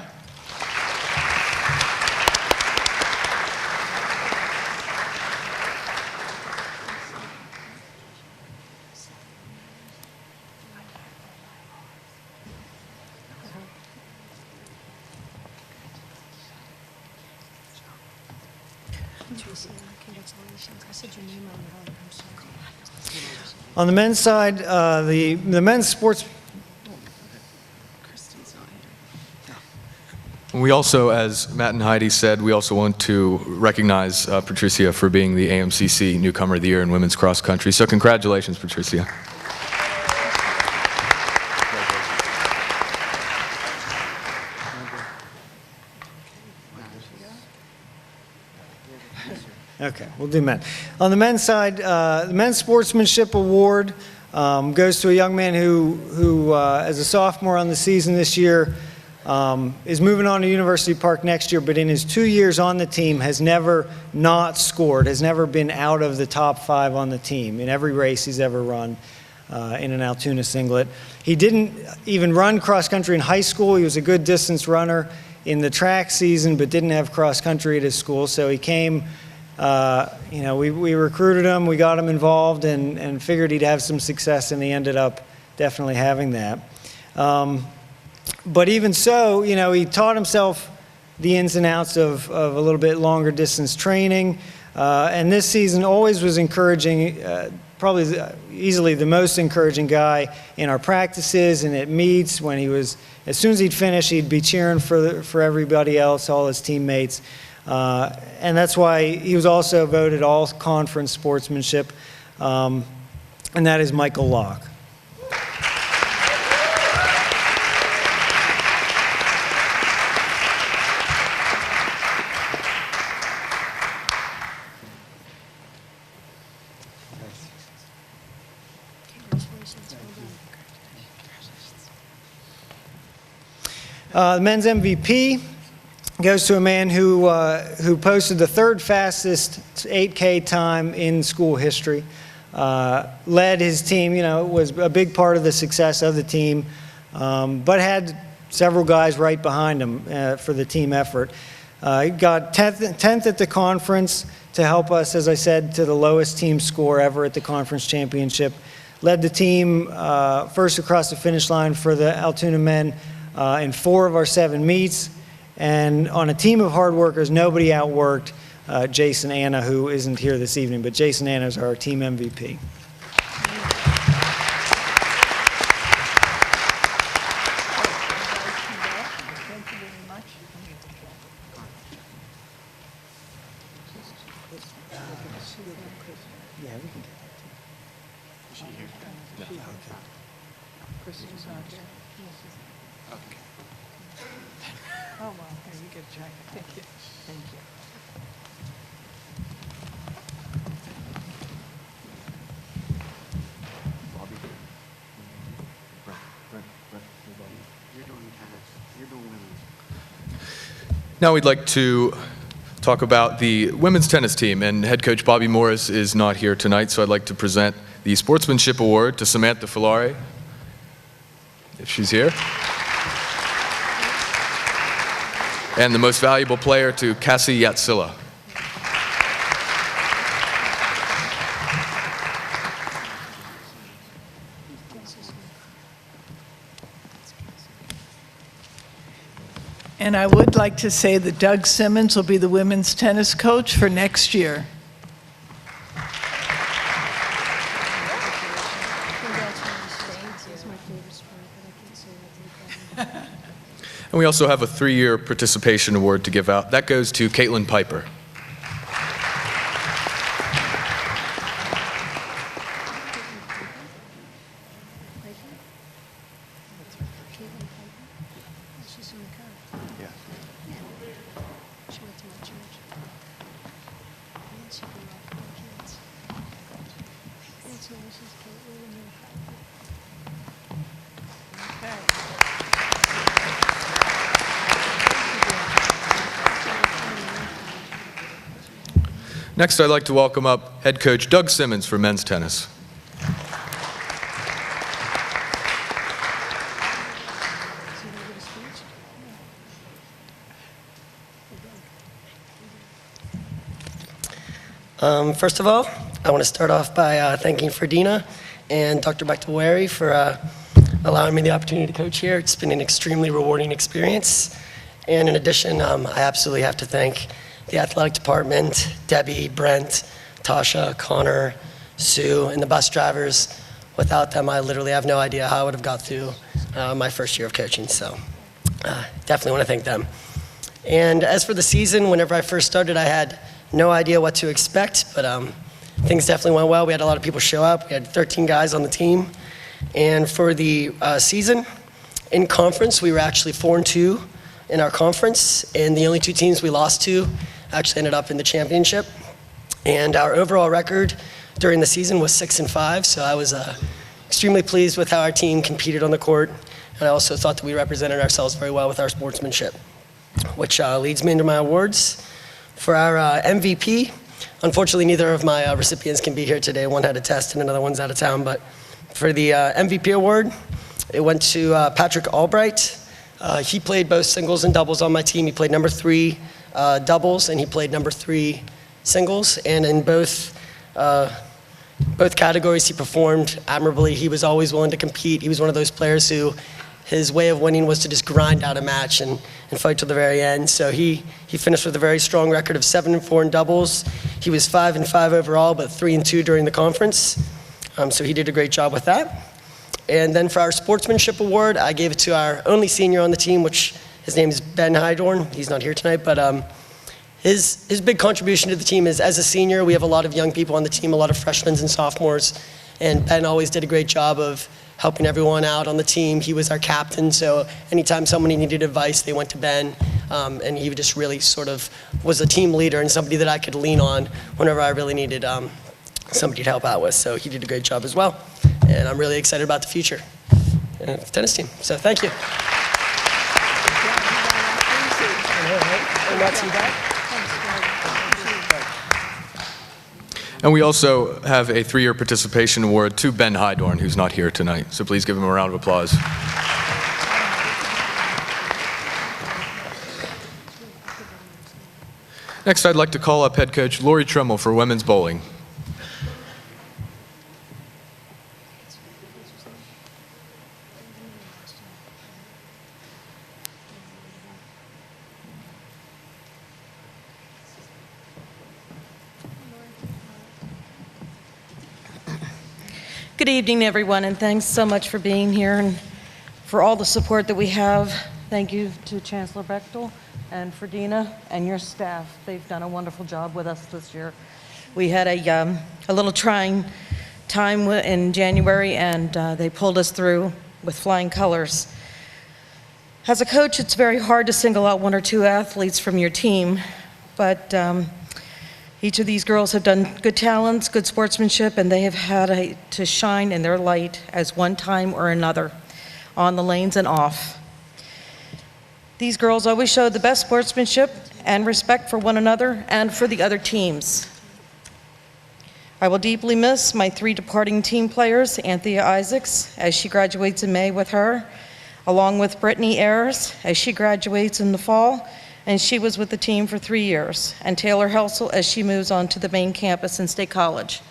On the men's side, the men's sports. We also, as Matt and Heidi said, we also want to recognize Patricia for being the AMCC Newcomer of the Year in women's cross country. So congratulations, Patricia. Okay, we'll do men. On the men's side, the Men's Sportsmanship Award goes to a young man who as a sophomore on the season this year, is moving on to University Park next year, but in his 2 years on the team has never not scored, has never been out of the top 5 on the team in every race he's ever run in an Altoona singlet. He didn't even run cross country in high school. He was a good distance runner in the track season, but didn't have cross country at his school, so he came We recruited him, we got him involved, and figured he'd have some success, and he ended up definitely having that. But even so, he taught himself the ins and outs of a little bit longer distance training, and this season always was encouraging, probably easily the most encouraging guy in our practices and at meets. When as soon as he'd finish, he'd be cheering for everybody else, all his teammates. And that's why he was also voted all-conference sportsmanship, and that is Michael Locke. The men's MVP goes to a man who posted the third fastest 8K time in school history, led his team, was a big part of the success of the team, but had several guys right behind him for the team effort. He got 10th at the conference to help us, as I said, to the lowest team score ever at the conference championship. Led the team first across the finish line for the Altoona men in 4 of our 7 meets. And on a team of hard workers, nobody outworked Jason Anna, who isn't here this evening, but Jason Anna is our team MVP. Oh, well, here, you get a jacket. Thank you. Thank you. Now we'd like to talk about the women's tennis team, and head coach Bobby Morris is not here tonight, so I'd like to present the Sportsmanship Award to Samantha Filari, if she's here. And the Most Valuable Player to Cassie Yatsila. And I would like to say that Doug Simmons will be the women's tennis coach for next year. And we also have a 3-year participation award to give out. That goes to Caitlin Piper. Next, I'd like to welcome up head coach Doug Simmons for men's tennis. First of all, I want to start off by thanking Ferdina and Dr. Bechtel-Wary for allowing me the opportunity to coach here. It's been an extremely rewarding experience. And in addition, I absolutely have to thank the athletic department, Debbie, Brent, Tasha, Connor, Sue, and the bus drivers. Without them, I literally have no idea how I would have got through my first year of coaching. So definitely want to thank them. And as for the season, whenever I first started, I had no idea what to expect, but things definitely went well. We had a lot of people show up. We had 13 guys on the team. And for the season, in conference, we were actually 4-2 in our conference, and the only 2 teams we lost to actually ended up in the championship. And our overall record during the season was 6-5, so I was extremely pleased with how our team competed on the court, and I also thought that we represented ourselves very well with our sportsmanship, which leads me into my awards. For our MVP, unfortunately neither of my recipients can be here today. One had a test and another one's out of town, but for the MVP award, it went to Patrick Albright. He played both singles and doubles on my team. He played number 3 doubles, and he played number 3 singles, and in both categories he performed admirably. He was always willing to compete. He was one of those players who his way of winning was to just grind out a match and fight till the very end. So he finished with a very strong record of 7-4 in doubles. He was 5-5 overall, but 3-2 during the conference. So he did a great job with that. And then for our sportsmanship award, I gave it to our only senior on the team, which his name is Ben Hydorn. He's not here tonight, but his big contribution to the team is, as a senior, we have a lot of young people on the team, a lot of freshmen and sophomores, and Ben always did a great job of helping everyone out on the team. He was our captain, so anytime somebody needed advice, they went to Ben, and he just really sort of was a team leader and somebody that I could lean on whenever I really needed somebody to help out with. So he did a great job as well, and I'm really excited about the future of the tennis team. So thank you. Not too bad. And we also have a 3-year participation award to Ben Hydorn, who's not here tonight. So please give him a round of applause. Next, I'd like to call up head coach Lori Tremmel for women's bowling. Good evening, everyone, and thanks so much for being here and for all the support that we have. Thank you to Chancellor Bechtel and Ferdina and your staff. They've done a wonderful job with us this year. We had a little trying time in January, and they pulled us through with flying colors. As a coach, it's very hard to single out 1 or 2 athletes from your team, but each of these girls have done good talents, good sportsmanship, and they have had to shine in their light as one time or another, on the lanes and off. These girls always showed the best sportsmanship and respect for one another and for the other teams. I will deeply miss my 3 departing team players, Anthea Isaacs, as she graduates in May with her, along with Brittany Ayers, as she graduates in the fall, and she was with the team for 3 years, and Taylor Helsel as she moves on to the main campus in State College.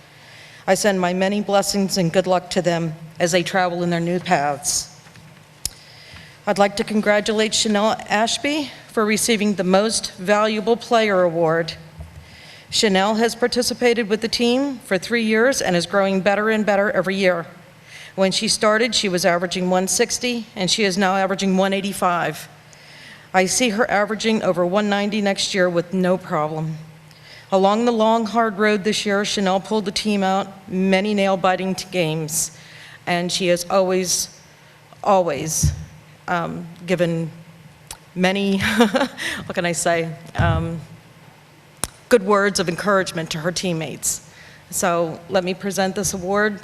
I send my many blessings and good luck to them as they travel in their new paths. I'd like to congratulate Chanel Ashby for receiving the Most Valuable Player Award. Chanel has participated with the team for 3 years and is growing better and better every year. When she started, she was averaging 160, and she is now averaging 185. I see her averaging over 190 next year with no problem. Along the long, hard road this year, Chanel pulled the team out many nail-biting games, and she has always given many, what can I say, good words of encouragement to her teammates. So let me present this award.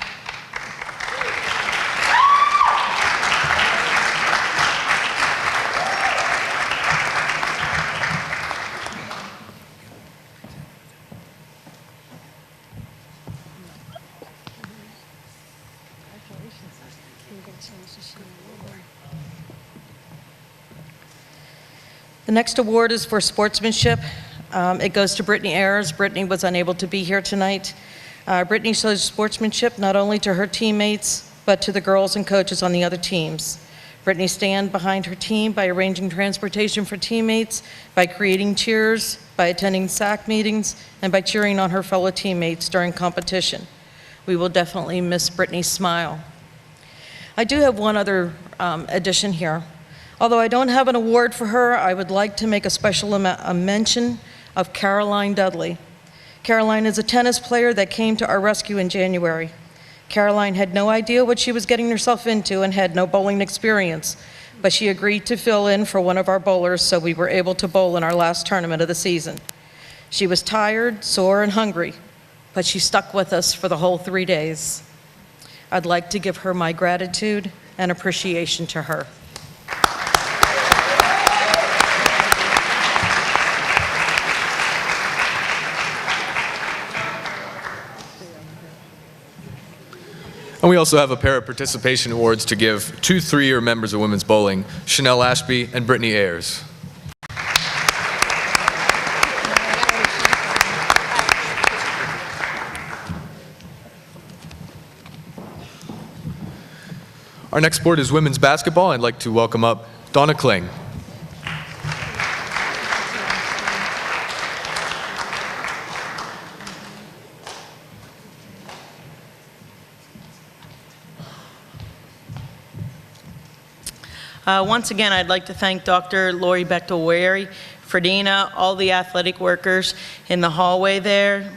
The next award is for sportsmanship. It goes to Brittany Ayers. Brittany was unable to be here tonight. Brittany shows sportsmanship not only to her teammates, but to the girls and coaches on the other teams. Brittany stands behind her team by arranging transportation for teammates, by creating cheers, by attending SAC meetings, and by cheering on her fellow teammates during competition. We will definitely miss Brittany's smile. I do have one other addition here. Although I don't have an award for her, I would like to make a special mention of Caroline Dudley. Caroline is a tennis player that came to our rescue in January. Caroline had no idea what she was getting herself into and had no bowling experience, but she agreed to fill in for one of our bowlers, so we were able to bowl in our last tournament of the season. She was tired, sore, and hungry, but she stuck with us for the whole 3 days. I'd like to give her my gratitude and appreciation to her. And we also have a pair of participation awards to give to 3-year members of women's bowling, Chanel Ashby and Brittany Ayers. Our next sport is women's basketball. I'd like to welcome up Donna Kling. Once again, I'd like to thank Dr. Lori Bechtel-Wary, Ferdina, all the athletic workers in the hallway there.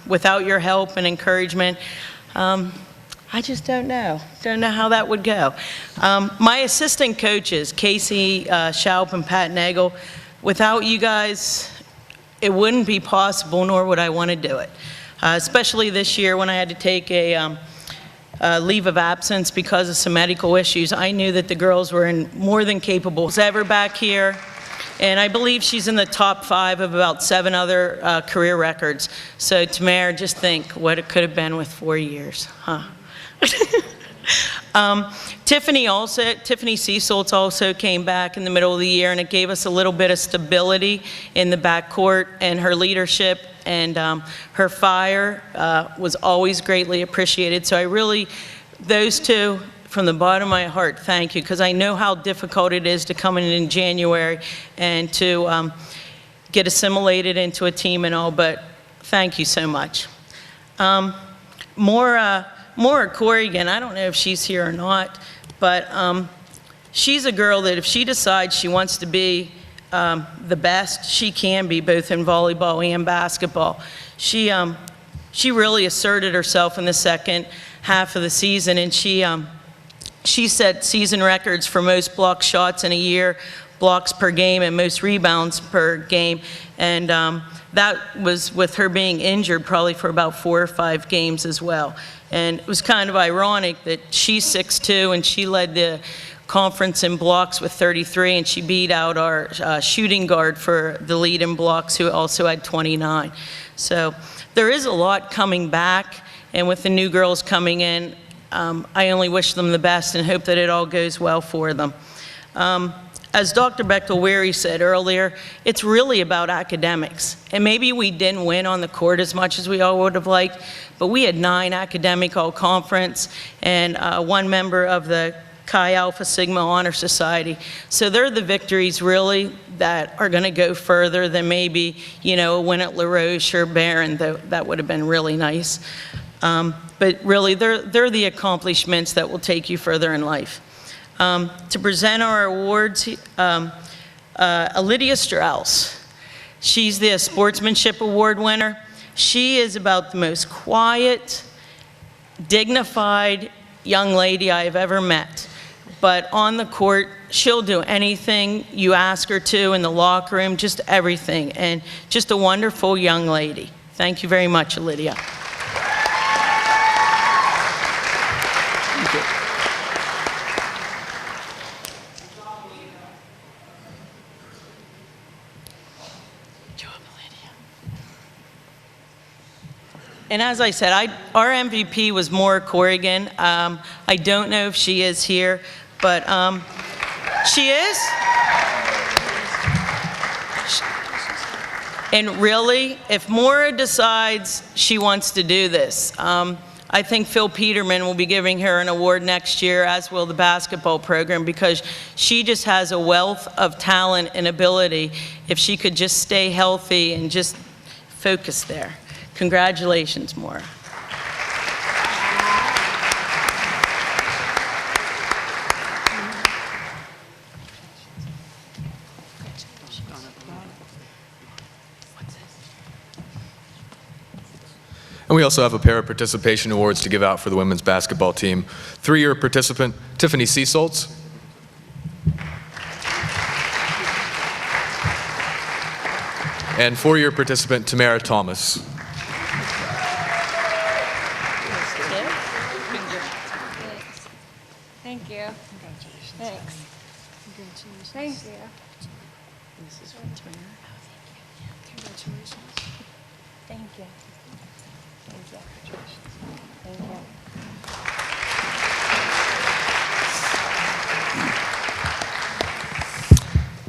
Without your help and encouragement, I just don't know how that would go. My assistant coaches, Casey Schaup and Pat Nagel, without you guys, it wouldn't be possible, nor would I want to do it. Especially this year when I had to take a leave of absence because of some medical issues. I knew that the girls were more than capable as ever back here, and I believe she's in the top 5 of about 7 other career records. So Tamara, just think what it could have been with 4 years, huh? Tiffany Seasoltz also came back in the middle of the year, and it gave us a little bit of stability in the backcourt, and her leadership and her fire was always greatly appreciated. So I really, those two, from the bottom of my heart, thank you, because I know how difficult it is to come in January and to get assimilated into a team and all, but thank you so much. Maura Corrigan, I don't know if she's here or not, but she's a girl that if she decides she wants to be the best she can be, both in volleyball and basketball. She really asserted herself in the second half of the season, and she set season records for most block shots in a year, blocks per game, and most rebounds per game. And that was with her being injured probably for about 4 or 5 games as well. And it was kind of ironic that she's 6'2", and she led the conference in blocks with 33, and she beat out our shooting guard for the lead in blocks, who also had 29. So there is a lot coming back, and with the new girls coming in, I only wish them the best and hope that it all goes well for them. As Dr. Bechtel-Wary said earlier, it's really about academics. And maybe we didn't win on the court as much as we all would have liked, but we had 9 academic all-conference and 1 member of the Chi Alpha Sigma Honor Society. So they're the victories really that are going to go further than maybe, a win at La Roche or Barron, though that would have been really nice. But really, they're the accomplishments that will take you further in life. To present our awards, Lydia Strauss. She's the Sportsmanship Award winner. She is about the most quiet, dignified young lady I have ever met. But on the court, she'll do anything you ask her to, in the locker room, just everything. And just a wonderful young lady. Thank you very much, Lydia. Thank you. And as I said, our MVP was Maura Corrigan. I don't know if she is here, but she is? And really, if Maura decides she wants to do this, I think Phil Peterman will be giving her an award next year, as will the basketball program, because she just has a wealth of talent and ability if she could just stay healthy and just focus there. Congratulations, Maura. And we also have a pair of participation awards to give out for the women's basketball team. 3-year participant, Tiffany Seasoltz. And 4-year participant, Tamara Thomas. Thank you. Congratulations. Thanks. Congratulations. Thank you. This is from Tamara. Congratulations. Thank you. Thank you. Thank you.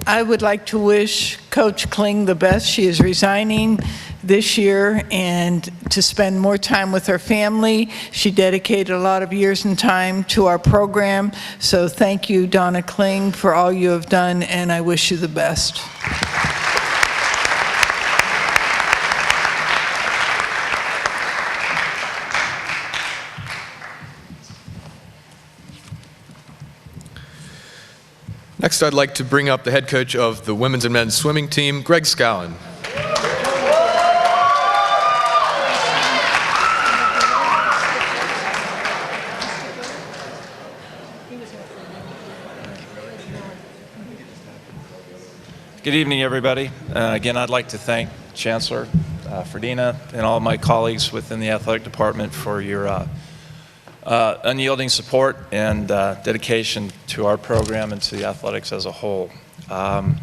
I would like to wish Coach Kling the best. She is resigning this year and to spend more time with her family. She dedicated a lot of years and time to our program. So thank you, Donna Kling, for all you have done, and I wish you the best. Next, I'd like to bring up the head coach of the women's and men's swimming team, Greg Scowen. Good evening, everybody. Again, I'd like to thank Chancellor Ferdina and all of my colleagues within the athletic department for your unyielding support and dedication to our program and to the athletics as a whole. I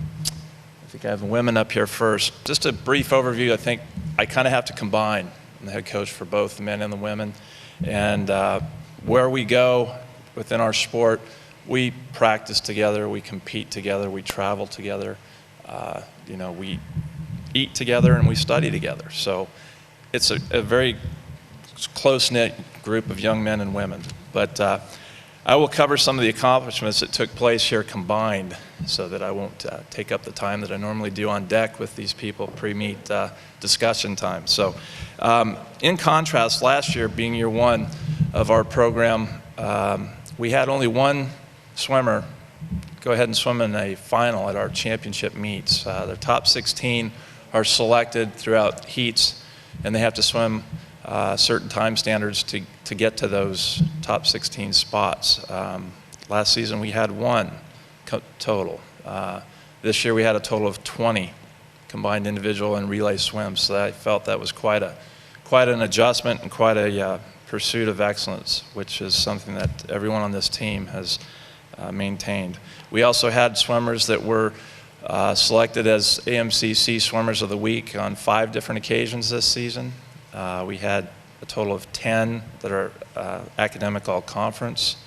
think I have women up here first. Just a brief overview. I think I kind of have to combine. I'm the head coach for both the men and the women. And where we go within our sport, we practice together, we compete together, we travel together. We eat together and we study together. So it's a very close-knit group of young men and women. But I will cover some of the accomplishments that took place here combined so that I won't take up the time that I normally do on deck with these people pre-meet discussion time. So in contrast, last year being year one of our program, we had only one swimmer go ahead and swim in a final at our championship meets. The top 16 are selected throughout heats, and they have to swim certain time standards to get to those top 16 spots. Last season we had one total. This year we had a total of 20 combined individual and relay swims, so I felt that was quite an adjustment and quite a pursuit of excellence, which is something that everyone on this team has maintained. We also had swimmers that were selected as AMCC Swimmers of the Week on 5 different occasions this season. We had a total of 10 that are academic all-conference.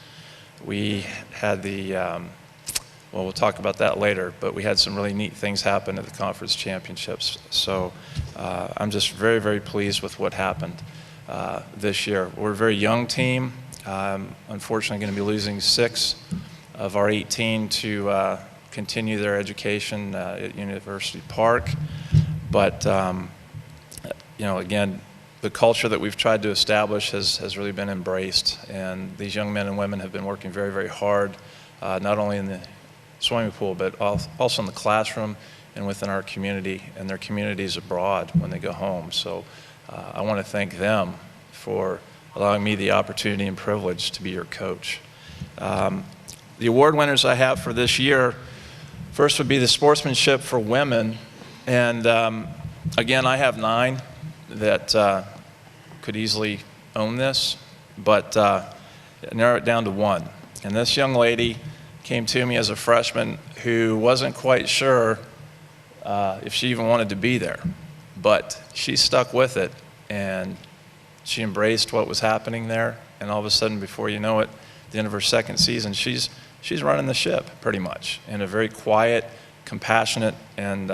We had well, we'll talk about that later, but we had some really neat things happen at the conference championships. So I'm just very, very pleased with what happened this year. We're a very young team. Unfortunately, going to be losing 6 of our 18 to continue their education at University Park. But, again, the culture that we've tried to establish has really been embraced. And these young men and women have been working very, very hard, not only in the swimming pool, but also in the classroom and within our community and their communities abroad when they go home. So I want to thank them for allowing me the opportunity and privilege to be your coach. The award winners I have for this year, first would be the sportsmanship for women. And again, I have 9 that could easily own this, but narrow it down to 1. And this young lady came to me as a freshman who wasn't quite sure if she even wanted to be there. But she stuck with it, and she embraced what was happening there. And all of a sudden, before you know it, at the end of her second season, she's running the ship pretty much in a very quiet, compassionate, and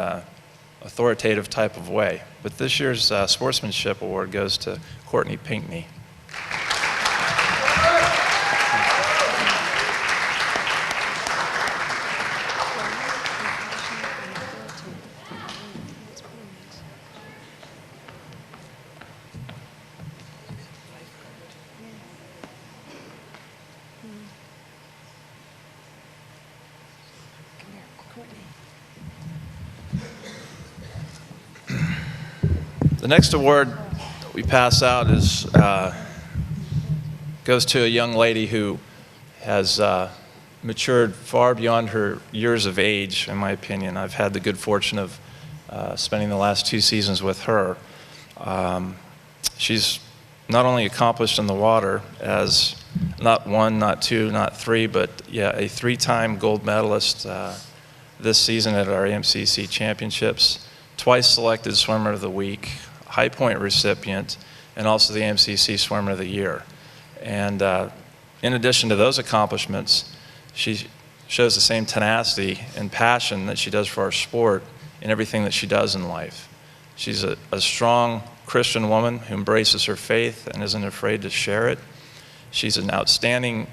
authoritative type of way. But this year's Sportsmanship Award goes to Courtney Pinkney. The next award that we pass out goes to a young lady who has matured far beyond her years of age, in my opinion. I've had the good fortune of spending the last 2 seasons with her. She's not only accomplished in the water as not 1, not 2, not 3, but a 3-time gold medalist this season at our AMCC championships, twice selected Swimmer of the Week, High Point recipient, and also the AMCC Swimmer of the Year. And in addition to those accomplishments, she shows the same tenacity and passion that she does for our sport in everything that she does in life. She's a strong Christian woman who embraces her faith and isn't afraid to share it. She's an outstanding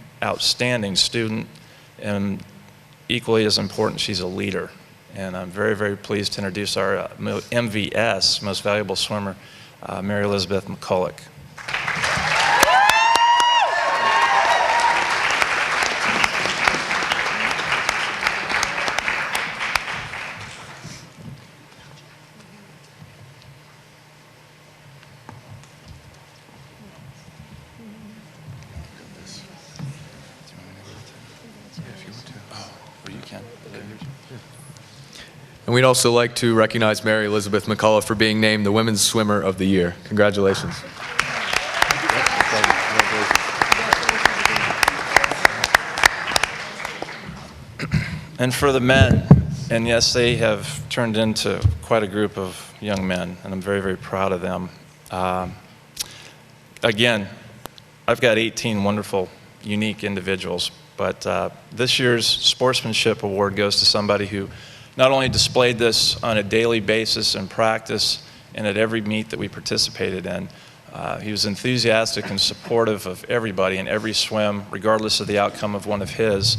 student, and equally as important, she's a leader. And I'm very, very pleased to introduce our MVS, Most Valuable Swimmer, Mary Elizabeth McCulloch. And we'd also like to recognize Mary Elizabeth McCulloch for being named the Women's Swimmer of the Year. Congratulations. And for the men, and yes, they have turned into quite a group of young men, and I'm very, very proud of them. Again, I've got 18 wonderful, unique individuals, but this year's Sportsmanship Award goes to somebody who not only displayed this on a daily basis in practice and at every meet that we participated in, he was enthusiastic and supportive of everybody in every swim, regardless of the outcome of one of his,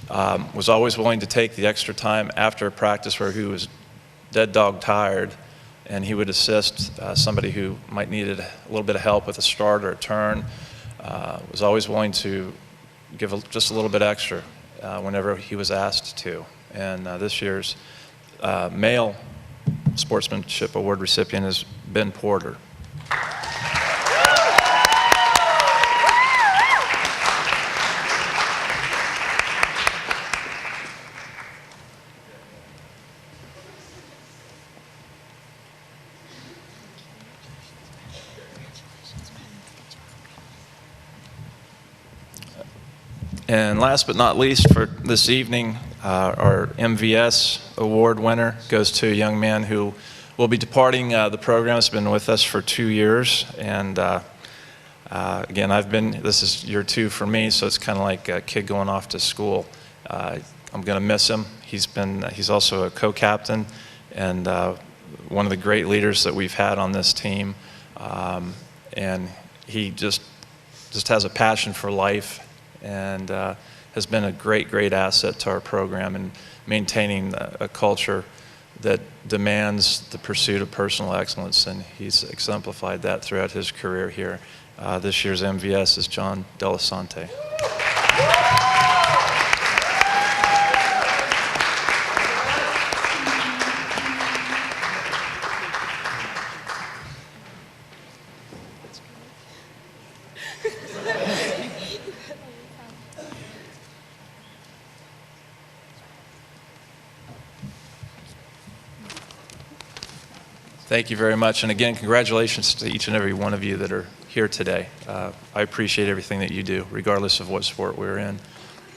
was always willing to take the extra time after a practice where he was dead dog tired, and he would assist somebody who might need a little bit of help with a start or a turn, was always willing to give just a little bit extra whenever he was asked to. And this year's male Sportsmanship Award recipient is Ben Porter. And last but not least for this evening, our MVS award winner goes to a young man who will be departing the program. Has been with us for 2 years, and again, this is year 2 for me, so it's kind of like a kid going off to school. I'm going to miss him. He's also a co-captain and one of the great leaders that we've had on this team, and he just has a passion for life, and has been a great asset to our program in maintaining a culture that demands the pursuit of personal excellence, and he's exemplified that throughout his career here. This year's MVS is John Delasante. Thank you very much. And again, congratulations to each and every one of you that are here today. I appreciate everything that you do, regardless of what sport we're in.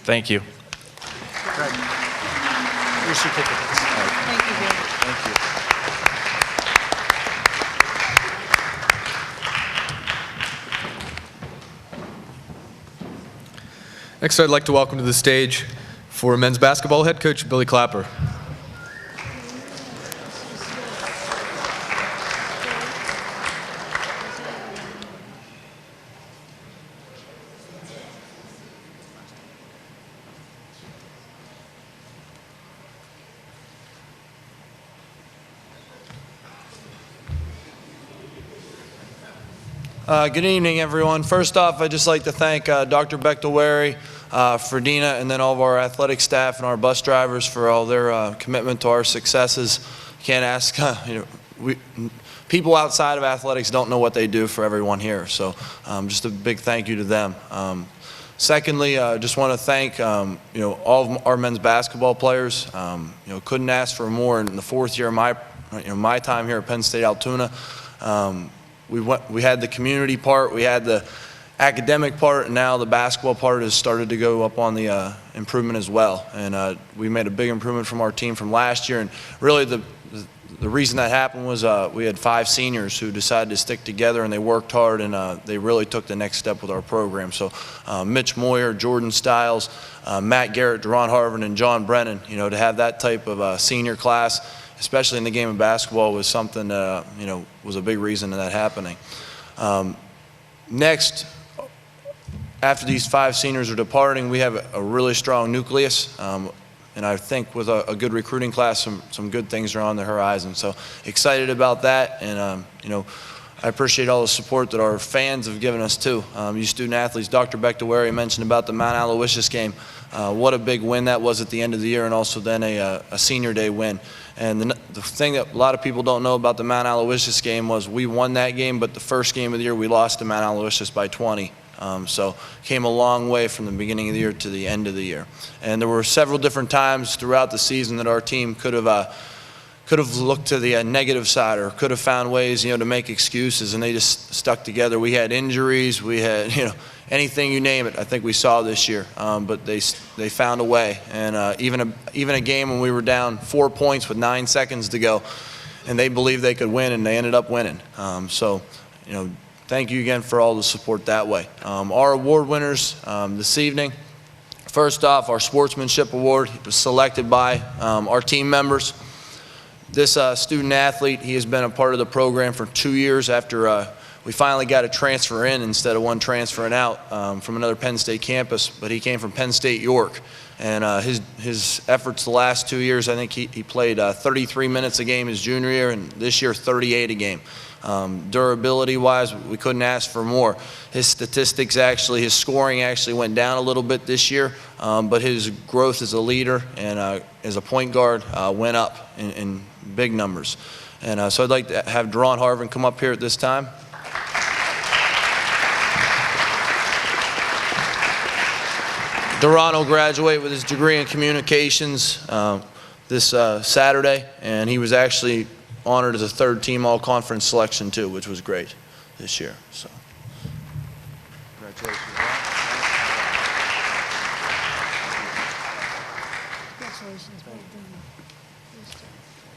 Thank you. Thank you, Ben. Thank you. Next, I'd like to welcome to the stage for men's basketball head coach Billy Clapper. Good evening, everyone. First off, I'd just like to thank Dr. Bechtel-Wary, Ferdina, and then all of our athletic staff and our bus drivers for all their commitment to our successes. Can't ask, people outside of athletics don't know what they do for everyone here, so just a big thank you to them. Secondly, just want to thank all of our men's basketball players. Couldn't ask for more in the 4th year of my time here at Penn State Altoona. We had the community part, we had the academic part, and now the basketball part has started to go up on the improvement as well. And we made a big improvement from our team from last year. And really the reason that happened was we had 5 seniors who decided to stick together, and they worked hard, and they really took the next step with our program. So Mitch Moyer, Jordan Stiles, Matt Garrett, Deron Harvin, and John Brennan, to have that type of senior class especially in the game of basketball, was something that, was a big reason of that happening. Next, after these 5 seniors are departing, we have a really strong nucleus. And I think with a good recruiting class, some good things are on the horizon. So excited about that, and I appreciate all the support that our fans have given us too. You student athletes, Dr. Bectawari mentioned about the Mount Aloysius game. What a big win that was at the end of the year, and also then a senior day win. And the thing that a lot of people don't know about the Mount Aloysius game was we won that game, but the first game of the year we lost to Mount Aloysius by 20. So came a long way from the beginning of the year to the end of the year. And there were several different times throughout the season that our team could have looked to the negative side, or could have found ways, to make excuses, and they just stuck together. We had injuries, we had, anything you name it, I think we saw this year. But they found a way, and even a game when we were down 4 points with 9 seconds to go, and they believed they could win, and they ended up winning. Thank you again for all the support that way. Our award winners this evening, first off, our Sportsmanship Award was selected by our team members. This student athlete, he has been a part of the program for 2 years after we finally got a transfer in instead of one transferring out from another Penn State campus, but he came from Penn State York. And his efforts the last 2 years, I think he played 33 minutes a game his junior year, and this year 38 a game. Durability-wise, we couldn't ask for more. His statistics his scoring actually went down a little bit this year, but his growth as a leader and as a point guard went up in big numbers. And so I'd like to have Deron Harvin come up here at this time. Deron will graduate with his degree in communications this Saturday, and he was actually honored as a 3rd-team all-conference selection too, which was great this year. So, congratulations.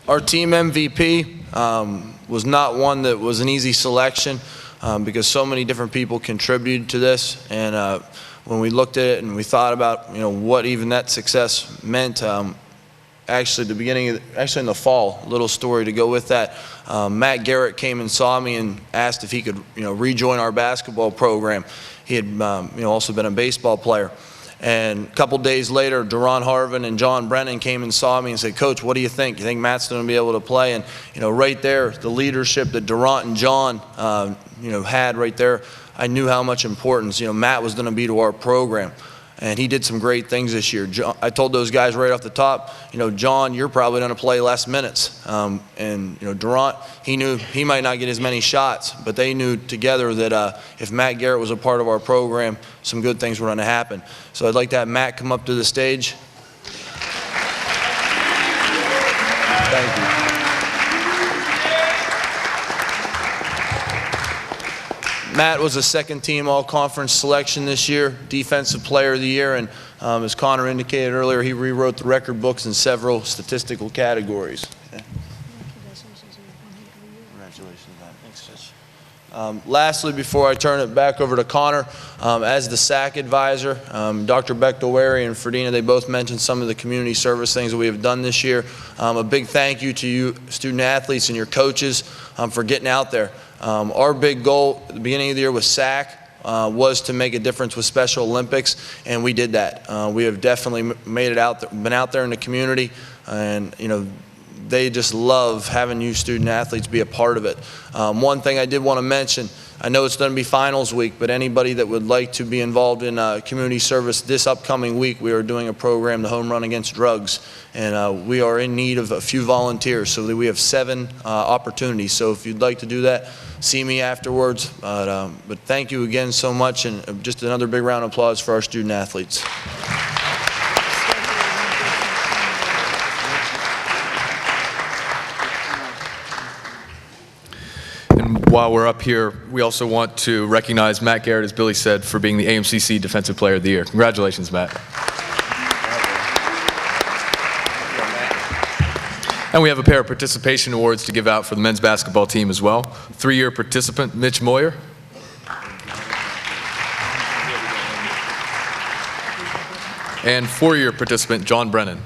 Our team MVP was not one that was an easy selection because so many different people contributed to this, and when we looked at it and we thought about what even that success meant. Actually, in the fall, a little story to go with that. Matt Garrett came and saw me and asked if he could, rejoin our basketball program. He had, also been a baseball player. And a couple days later, Deron Harvin and John Brennan came and saw me and said, "Coach, what do you think? You think Matt's going to be able to play?" And right there, the leadership that Durant and John, had right there, I knew how much importance, Matt was going to be to our program. And he did some great things this year. I told those guys right off the top, John, you're probably going to play less minutes. And Durant, he knew he might not get as many shots, but they knew together that if Matt Garrett was a part of our program, some good things were going to happen. So I'd like to have Matt come up to the stage. Thank you. Matt was a 2nd-team all-conference selection this year, Defensive Player of the Year, and as Connor indicated earlier, he rewrote the record books in several statistical categories. Okay. Congratulations, Matt. Thanks, Coach. Lastly, before I turn it back over to Connor, as the SAC advisor, Dr. Bectawari and Ferdina, they both mentioned some of the community service things that we have done this year. A big thank you to you student athletes and your coaches for getting out there. Our big goal at the beginning of the year with SAC was to make a difference with Special Olympics, and we did that. We have definitely made it out, been out there in the community, and they just love having you student athletes be a part of it. One thing I did want to mention, I know it's going to be finals week, but anybody that would like to be involved in community service this upcoming week, we are doing a program, the Home Run Against Drugs, and we are in need of a few volunteers, so that we have 7 opportunities. So if you'd like to do that, see me afterwards. But thank you again so much, and just another big round of applause for our student athletes. And while we're up here, we also want to recognize Matt Garrett, as Billy said, for being the AMCC Defensive Player of the Year. Congratulations, Matt. And we have a pair of participation awards to give out for the men's basketball team as well. 3-year participant, Mitch Moyer. And 4-year participant, John Brennan.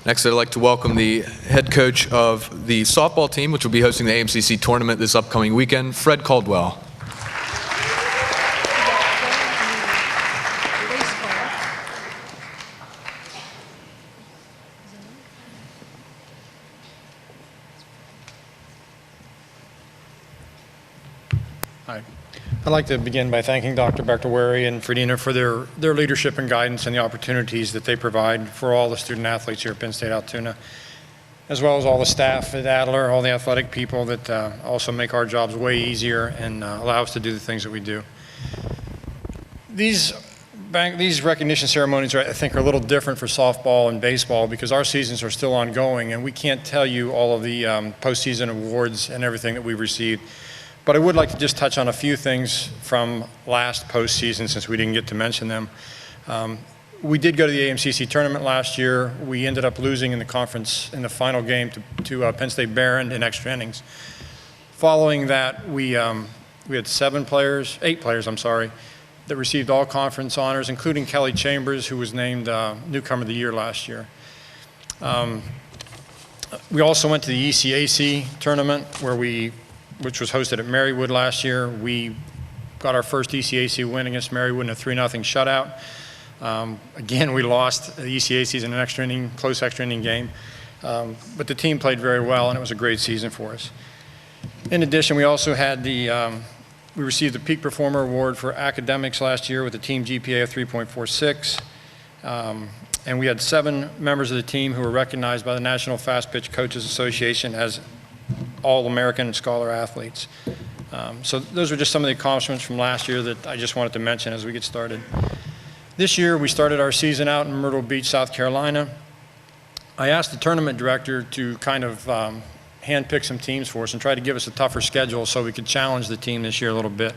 Next, I'd like to welcome the head coach of the softball team, which will be hosting the AMCC tournament this upcoming weekend, Fred Caldwell. Hi. I'd like to begin by thanking Dr. Bechtel-Wary and Fredina for their leadership and guidance and the opportunities that they provide for all the student athletes here at Penn State Altoona, as well as all the staff at Adler, all the athletic people that also make our jobs way easier and allow us to do the things that we do. These recognition ceremonies, I think, are a little different for softball and baseball because our seasons are still ongoing, and we can't tell you all of the postseason awards and everything that we've received. But I would like to just touch on a few things from last postseason since we didn't get to mention them. We did go to the AMCC tournament last year. We ended up losing in the conference in the final game to Penn State Barron in extra innings. Following that, we had 8 players, that received all conference honors, including Kelly Chambers, who was named Newcomer of the Year last year. We also went to the ECAC tournament which was hosted at Marywood last year. We got our first ECAC win against Marywood in a 3-0 shutout. Again, we lost the ECACs in an close extra inning game. But the team played very well, and it was a great season for us. In addition, we also had we received the Peak Performer Award for academics last year with a team GPA of 3.46. And we had 7 members of the team who were recognized by the National Fast Pitch Coaches Association as All-American Scholar athletes. So those were just some of the accomplishments from last year that I just wanted to mention as we get started. This year, we started our season out in Myrtle Beach, South Carolina. I asked the tournament director to kind of handpick some teams for us and try to give us a tougher schedule so we could challenge the team this year a little bit.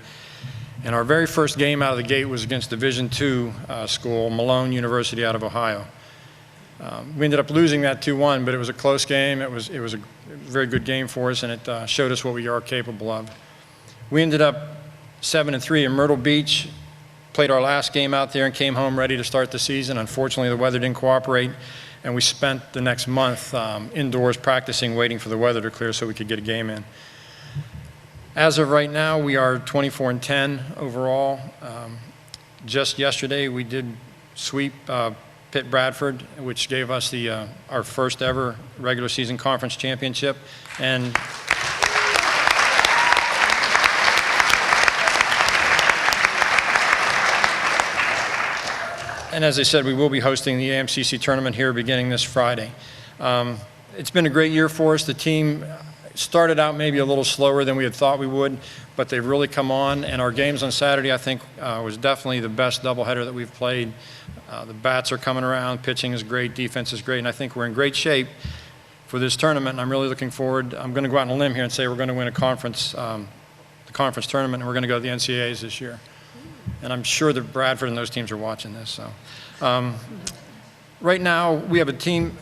And our very first game out of the gate was against Division II school, Malone University out of Ohio. We ended up losing that 2-1, but it was a close game. It was a very good game for us, and it showed us what we are capable of. We ended up 7-3 in Myrtle Beach, played our last game out there and came home ready to start the season. Unfortunately, the weather didn't cooperate, and we spent the next month indoors practicing, waiting for the weather to clear so we could get a game in. As of right now, we are 24-10 overall. Just yesterday, we did sweep Pitt Bradford, which gave us our first ever regular season conference championship. And as I said, we will be hosting the AMCC tournament here beginning this Friday. It's been a great year for us. The team started out maybe a little slower than we had thought we would, but they've really come on, and our games on Saturday, I think, was definitely the best doubleheader that we've played. The bats are coming around, pitching is great, defense is great, and I think we're in great shape for this tournament, and I'm really looking forward. I'm going to go out on a limb here and say we're going to win the conference tournament, and we're going to go to the NCAAs this year. And I'm sure that Bradford and those teams are watching this. So, right now, we have a team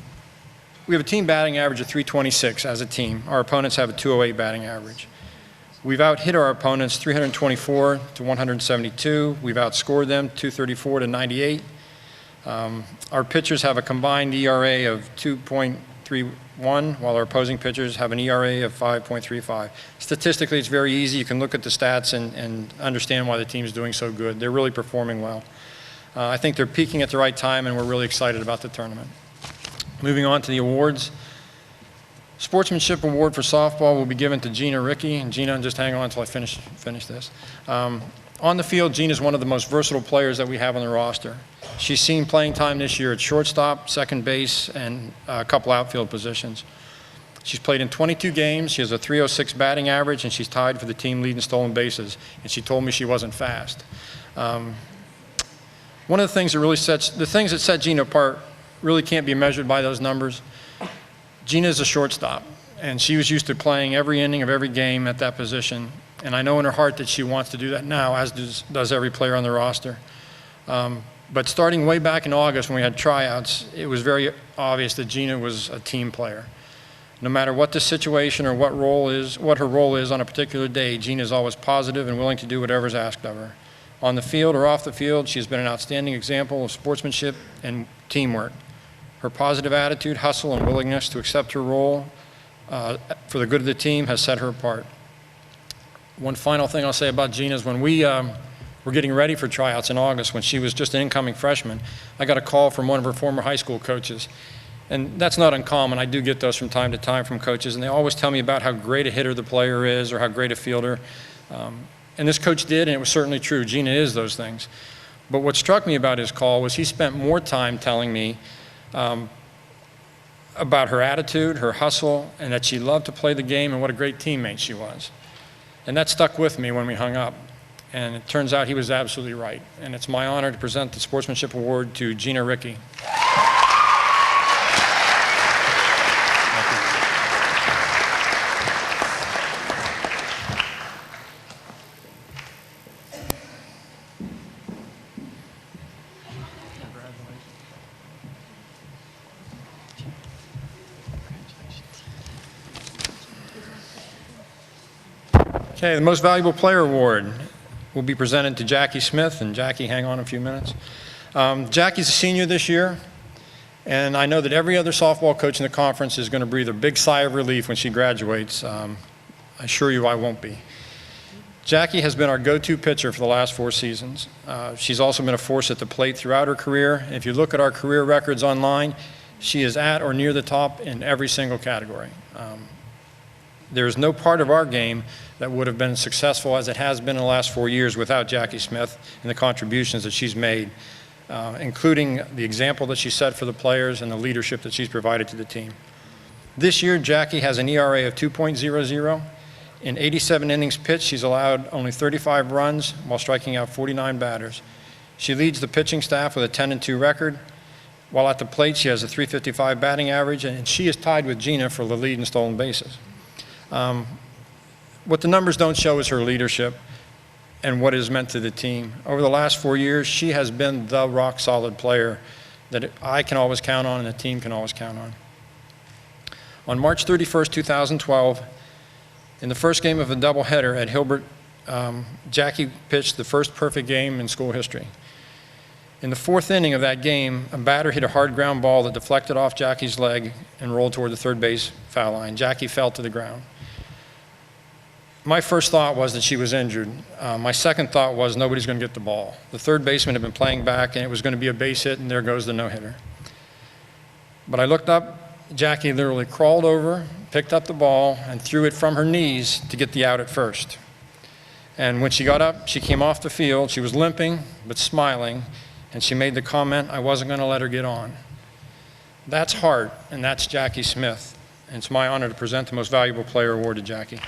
batting average of 326 as a team. Our opponents have a 208 batting average. We've out-hit our opponents 324 to 172. We've outscored them 234 to 98. Our pitchers have a combined ERA of 2.31, while our opposing pitchers have an ERA of 5.35. Statistically, it's very easy. You can look at the stats and understand why the team is doing so good. They're really performing well. I think they're peaking at the right time, and we're really excited about the tournament. Moving on to the awards. Sportsmanship Award for softball will be given to Gina Rickey. And Gina, just hang on until I finish this. On the field, Gina is one of the most versatile players that we have on the roster. She's seen playing time this year at shortstop, second base, and a couple outfield positions. She's played in 22 games. She has a 306 batting average, and she's tied for the team lead in stolen bases. And she told me she wasn't fast. One of the things that set Gina apart really can't be measured by those numbers. Gina is a shortstop, and she was used to playing every inning of every game at that position. And I know in her heart that she wants to do that now, as does every player on the roster. But starting way back in August when we had tryouts, it was very obvious that Gina was a team player. No matter what the situation or what her role is on a particular day, Gina is always positive and willing to do whatever is asked of her. On the field or off the field, she has been an outstanding example of sportsmanship and teamwork. Her positive attitude, hustle, and willingness to accept her role for the good of the team has set her apart. One final thing I'll say about Gina is when we were getting ready for tryouts in August, when she was just an incoming freshman, I got a call from one of her former high school coaches. And that's not uncommon. I do get those from time to time from coaches, and they always tell me about how great a hitter the player is or how great a fielder. And this coach did, and it was certainly true. Gina is those things. But what struck me about his call was he spent more time telling me about her attitude, her hustle, and that she loved to play the game and what a great teammate she was. And that stuck with me when we hung up. And it turns out he was absolutely right. And it's my honor to present the Sportsmanship Award to Gina Rickey. Okay, the Most Valuable Player Award will be presented to Jackie Smith. And Jackie, hang on a few minutes. Jackie's a senior this year, and I know that every other softball coach in the conference is going to breathe a big sigh of relief when she graduates. I assure you I won't be. Jackie has been our go-to pitcher for the last 4 seasons. She's also been a force at the plate throughout her career. If you look at our career records online, she is at or near the top in every single category. There's no part of our game that would have been successful as it has been in the last 4 years without Jackie Smith and the contributions that she's made, including the example that she set for the players and the leadership that she's provided to the team. This year, Jackie has an ERA of 2.00. In 87 innings pitched, she's allowed only 35 runs while striking out 49 batters. She leads the pitching staff with a 10-2 record. While at the plate, she has a .355 batting average, and she is tied with Gina for the lead in stolen bases. What the numbers don't show is her leadership and what it has meant to the team. Over the last 4 years, she has been the rock-solid player that I can always count on and the team can always count on. On March 31st, 2012, in the first game of a doubleheader at Hilbert, Jackie pitched the first perfect game in school history. In the 4th inning of that game, a batter hit a hard ground ball that deflected off Jackie's leg and rolled toward the third base foul line. Jackie fell to the ground. My first thought was that she was injured. My second thought was nobody's going to get the ball. The third baseman had been playing back, and it was going to be a base hit, and there goes the no-hitter. But I looked up. Jackie literally crawled over, picked up the ball, and threw it from her knees to get the out at first. And when she got up, she came off the field. She was limping but smiling, and she made the comment, "I wasn't going to let her get on." That's heart, and that's Jackie Smith. And it's my honor to present the Most Valuable Player Award to Jackie.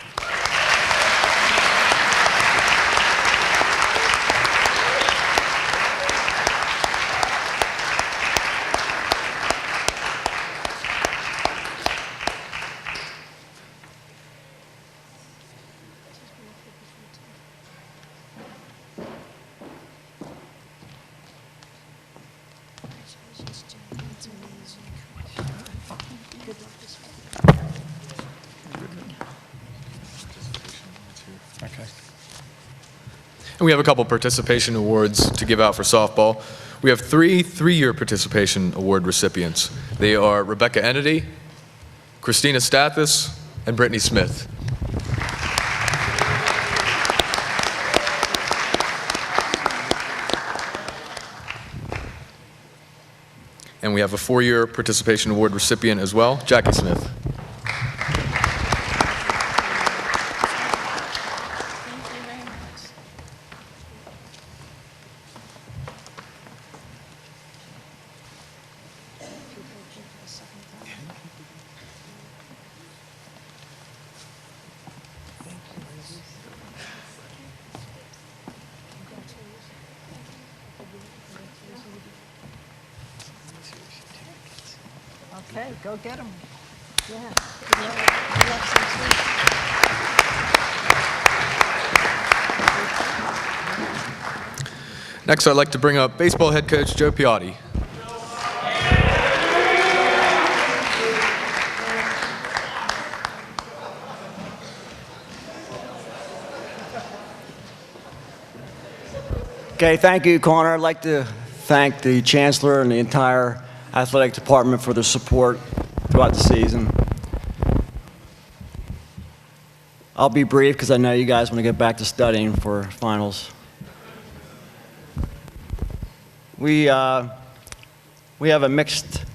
And we have a couple participation awards to give out for softball. We have 3 3-year participation award recipients. They are Rebecca Ennedy, Christina Stathis, and Brittany Smith. And we have a 4-year participation award recipient as well, Jackie Smith. Okay, go get them. Yeah. Next, I'd like to bring up baseball head coach Joe Piatti. Okay, thank you, Connor. I'd like to thank the Chancellor and the entire athletic department for their support throughout the season. I'll be brief because I know you guys want to get back to studying for finals. We have a mixed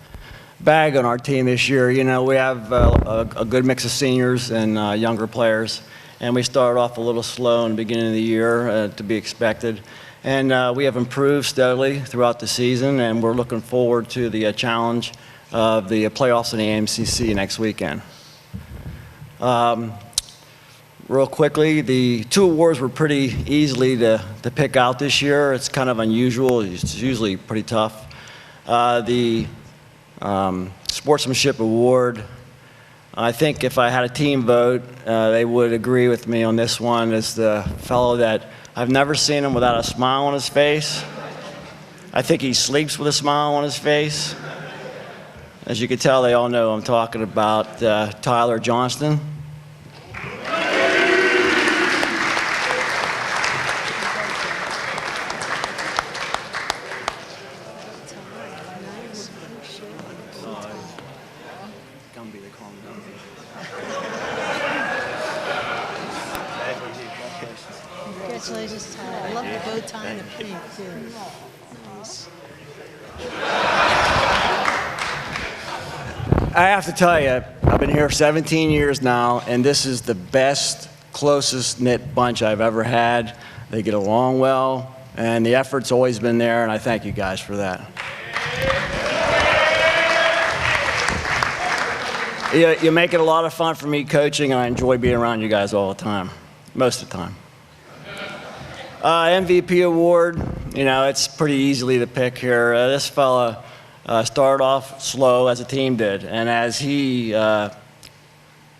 bag on our team this year. You know, we have a good mix of seniors and younger players, and we started off a little slow in the beginning of the year, to be expected. And we have improved steadily throughout the season, and we're looking forward to the challenge of the playoffs in the AMCC next weekend. Real quickly, the 2 awards were pretty easily to pick out this year. It's kind of unusual. It's usually pretty tough. The Sportsmanship Award, I think if I had a team vote, they would agree with me on this one. It's the fellow that I've never seen him without a smile on his face. I think he sleeps with a smile on his face. As you can tell, they all know I'm talking about Tyler Johnston. Congratulations, Tyler. I love the bow tie and the pink, too. Nice. I have to tell you, I've been here 17 years now, and this is the best, closest knit bunch I've ever had. They get along well, and the effort's always been there, and I thank you guys for that. You make it a lot of fun for me coaching, and I enjoy being around you guys all the time, most of the time. MVP award, you know, it's pretty easily to pick here. This fella started off slow, as the team did, and as he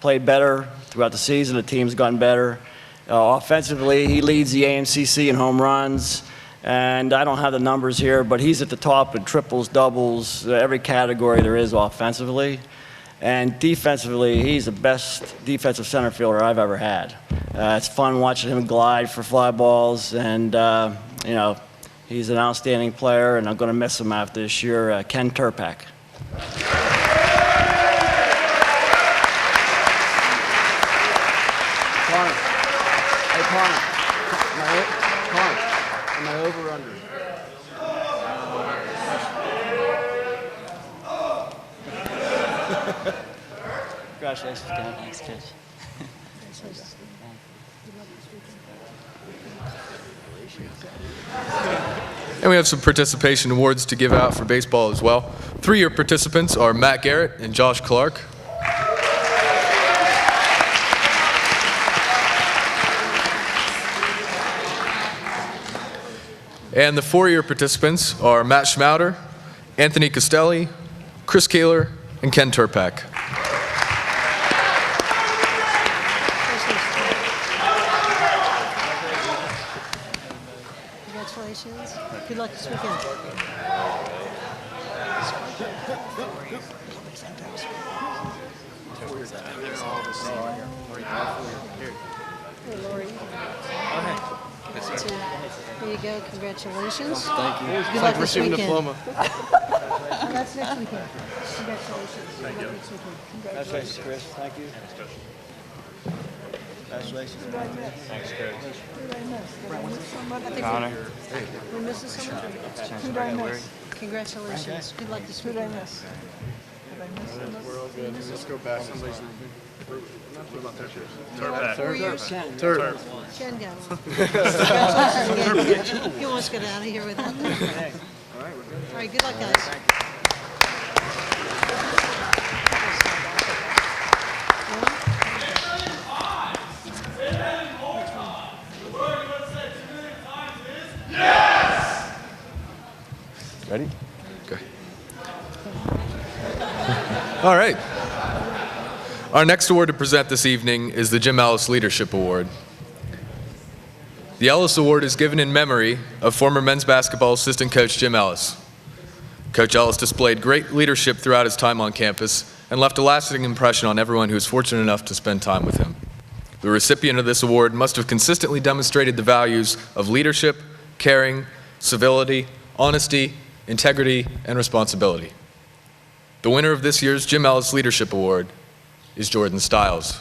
played better throughout the season, the team's gotten better. Offensively, he leads the AMCC in home runs, and I don't have the numbers here, but he's at the top in triples, doubles, every category there is offensively. And defensively, he's the best defensive center fielder I've ever had. It's fun watching him glide for fly balls, and you know, he's an outstanding player, and I'm going to miss him after this year. Ken Turpak. Connor. Hey, Connor. Am I over or under? Congratulations, Ken. Thanks, Coach. And we have some participation awards to give out for baseball as well. 3-year participants are Matt Garrett and Josh Clark. And the 4-year participants are Matt Schmauder, Anthony Costelli, Chris Kaler, and Ken Turpak. Congratulations. Good luck this weekend. Hey, Lori. There you go. Congratulations. Thank you. Good It's luck like this receiving a weekend. diploma. Oh, that's next weekend. Congratulations. Thank Good you. luck next weekend. Congratulations, Chris. Thank you. Congratulations. Thanks, Coach. Connor. We're missing someone? Who did I miss? Congratulations. Good luck this weekend. We're all good. Let's go back. Somebody's what about that? Turpak. 4 years? Turp. Ken got one. Congratulations again. He wants to get out of here without that. All right, good luck, guys. Ready? Okay. All right. Our next award to present this evening is the Jim Ellis Leadership Award. The Ellis Award is given in memory of former men's basketball assistant coach Jim Ellis. Coach Ellis displayed great leadership throughout his time on campus and left a lasting impression on everyone who was fortunate enough to spend time with him. The recipient of this award must have consistently demonstrated the values of leadership, caring, civility, honesty, integrity, and responsibility. The winner of this year's Jim Ellis Leadership Award is Jordan Stiles.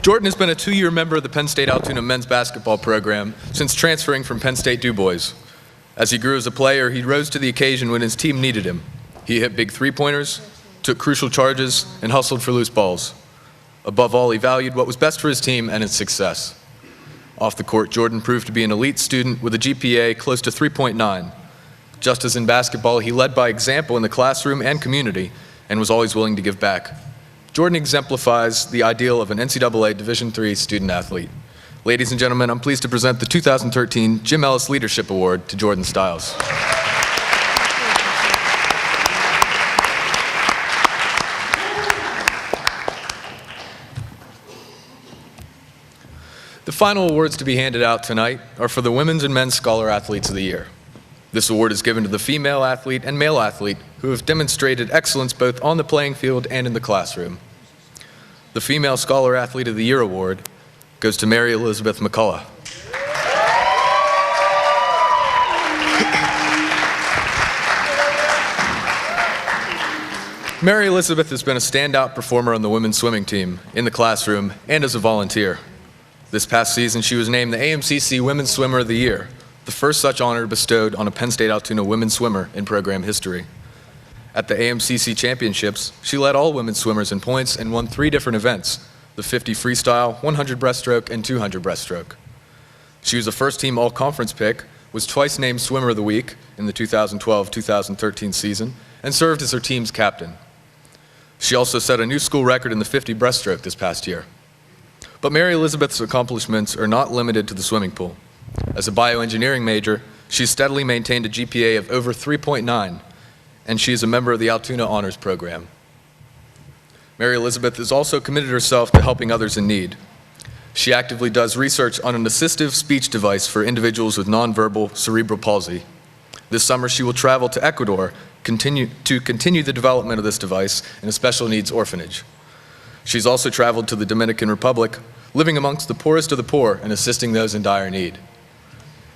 Jordan has been a 2-year member of the Penn State Altoona men's basketball program since transferring from Penn State DuBois. As he grew as a player, he rose to the occasion when his team needed him. He hit big three-pointers, took crucial charges, and hustled for loose balls. Above all, he valued what was best for his team and its success. Off the court, Jordan proved to be an elite student with a GPA close to 3.9. Just as in basketball, he led by example in the classroom and community and was always willing to give back. Jordan exemplifies the ideal of an NCAA Division III student athlete. Ladies and gentlemen, I'm pleased to present the 2013 Jim Ellis Leadership Award to Jordan Stiles. The final awards to be handed out tonight are for the Women's and Men's Scholar Athletes of the Year. This award is given to the female athlete and male athlete who have demonstrated excellence both on the playing field and in the classroom. The Female Scholar Athlete of the Year award goes to Mary Elizabeth McCullough. Mary Elizabeth has been a standout performer on the women's swimming team, in the classroom, and as a volunteer. This past season, she was named the AMCC Women's Swimmer of the Year, the first such honor bestowed on a Penn State Altoona women's swimmer in program history. At the AMCC Championships, she led all women's swimmers in points and won 3 different events: the 50 freestyle, 100 breaststroke, and 200 breaststroke. She was a first-team all-conference pick, was twice named Swimmer of the Week in the 2012-2013 season, and served as her team's captain. She also set a new school record in the 50 breaststroke this past year. But Mary Elizabeth's accomplishments are not limited to the swimming pool. As a bioengineering major, she's steadily maintained a GPA of over 3.9, and she is a member of the Altoona Honors Program. Mary Elizabeth has also committed herself to helping others in need. She actively does research on an assistive speech device for individuals with nonverbal cerebral palsy. This summer, she will travel to Ecuador to continue the development of this device in a special needs orphanage. She's also traveled to the Dominican Republic, living amongst the poorest of the poor and assisting those in dire need.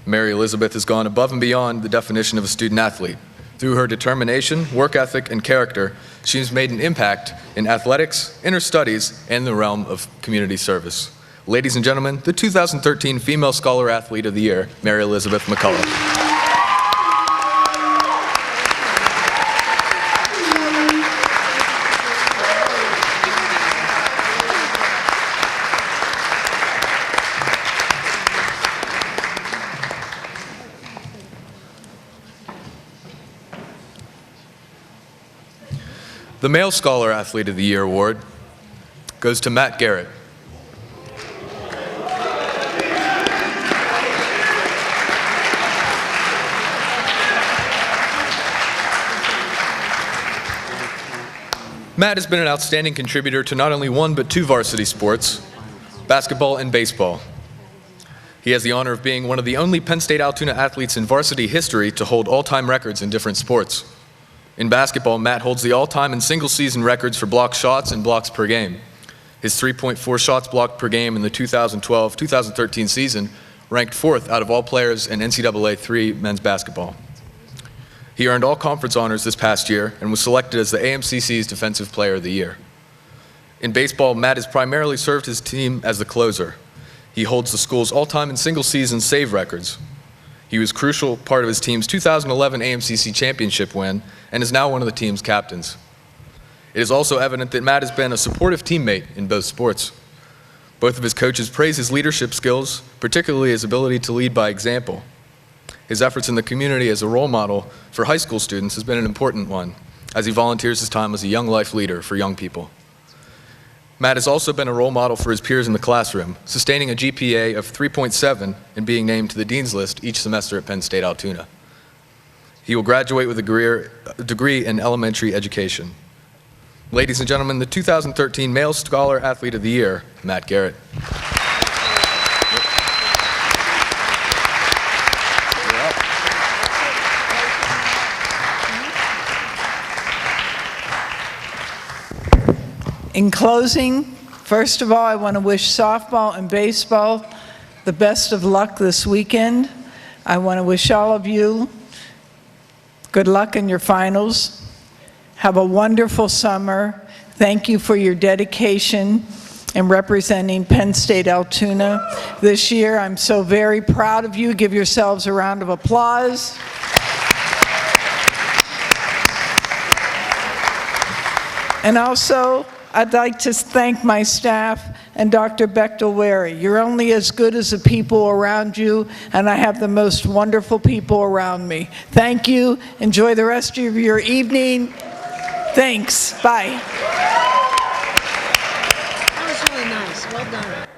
Mary Elizabeth has gone above and beyond the definition of a student athlete. Through her determination, work ethic, and character, she has made an impact in athletics, in her studies, and the realm of community service. Ladies and gentlemen, the 2013 Female Scholar Athlete of the Year, Mary Elizabeth McCullough. The Male Scholar Athlete of the Year award goes to Matt Garrett. Matt has been an outstanding contributor to not only one but 2 varsity sports, basketball and baseball. He has the honor of being one of the only Penn State Altoona athletes in varsity history to hold all-time records in different sports. In basketball, Matt holds the all-time and single-season records for block shots and blocks per game. His 3.4 shots blocked per game in the 2012-2013 season ranked 4th out of all players in NCAA 3 men's basketball. He earned all conference honors this past year and was selected as the AMCC's Defensive Player of the Year. In baseball, Matt has primarily served his team as the closer. He holds the school's all-time and single-season save records. He was a crucial part of his team's 2011 AMCC championship win and is now one of the team's captains. It is also evident that Matt has been a supportive teammate in both sports. Both of his coaches praise his leadership skills, particularly his ability to lead by example. His efforts in the community as a role model for high school students has been an important one, as he volunteers his time as a young life leader for young people. Matt has also been a role model for his peers in the classroom, sustaining a GPA of 3.7 and being named to the Dean's List each semester at Penn State Altoona. He will graduate with a degree in elementary education. Ladies and gentlemen, the 2013 Male Scholar Athlete of the Year, Matt Garrett. In closing, first of all, I want to wish softball and baseball the best of luck this weekend. I want to wish all of you good luck in your finals. Have a wonderful summer. Thank you for your dedication in representing Penn State Altoona this year. I'm so very proud of you. Give yourselves a round of applause. And also, I'd like to thank my staff and Dr. Bechtel-Wary. You're only as good as the people around you, and I have the most wonderful people around me. Thank you. Enjoy the rest of your evening. Thanks. Bye. That was really nice. Well done.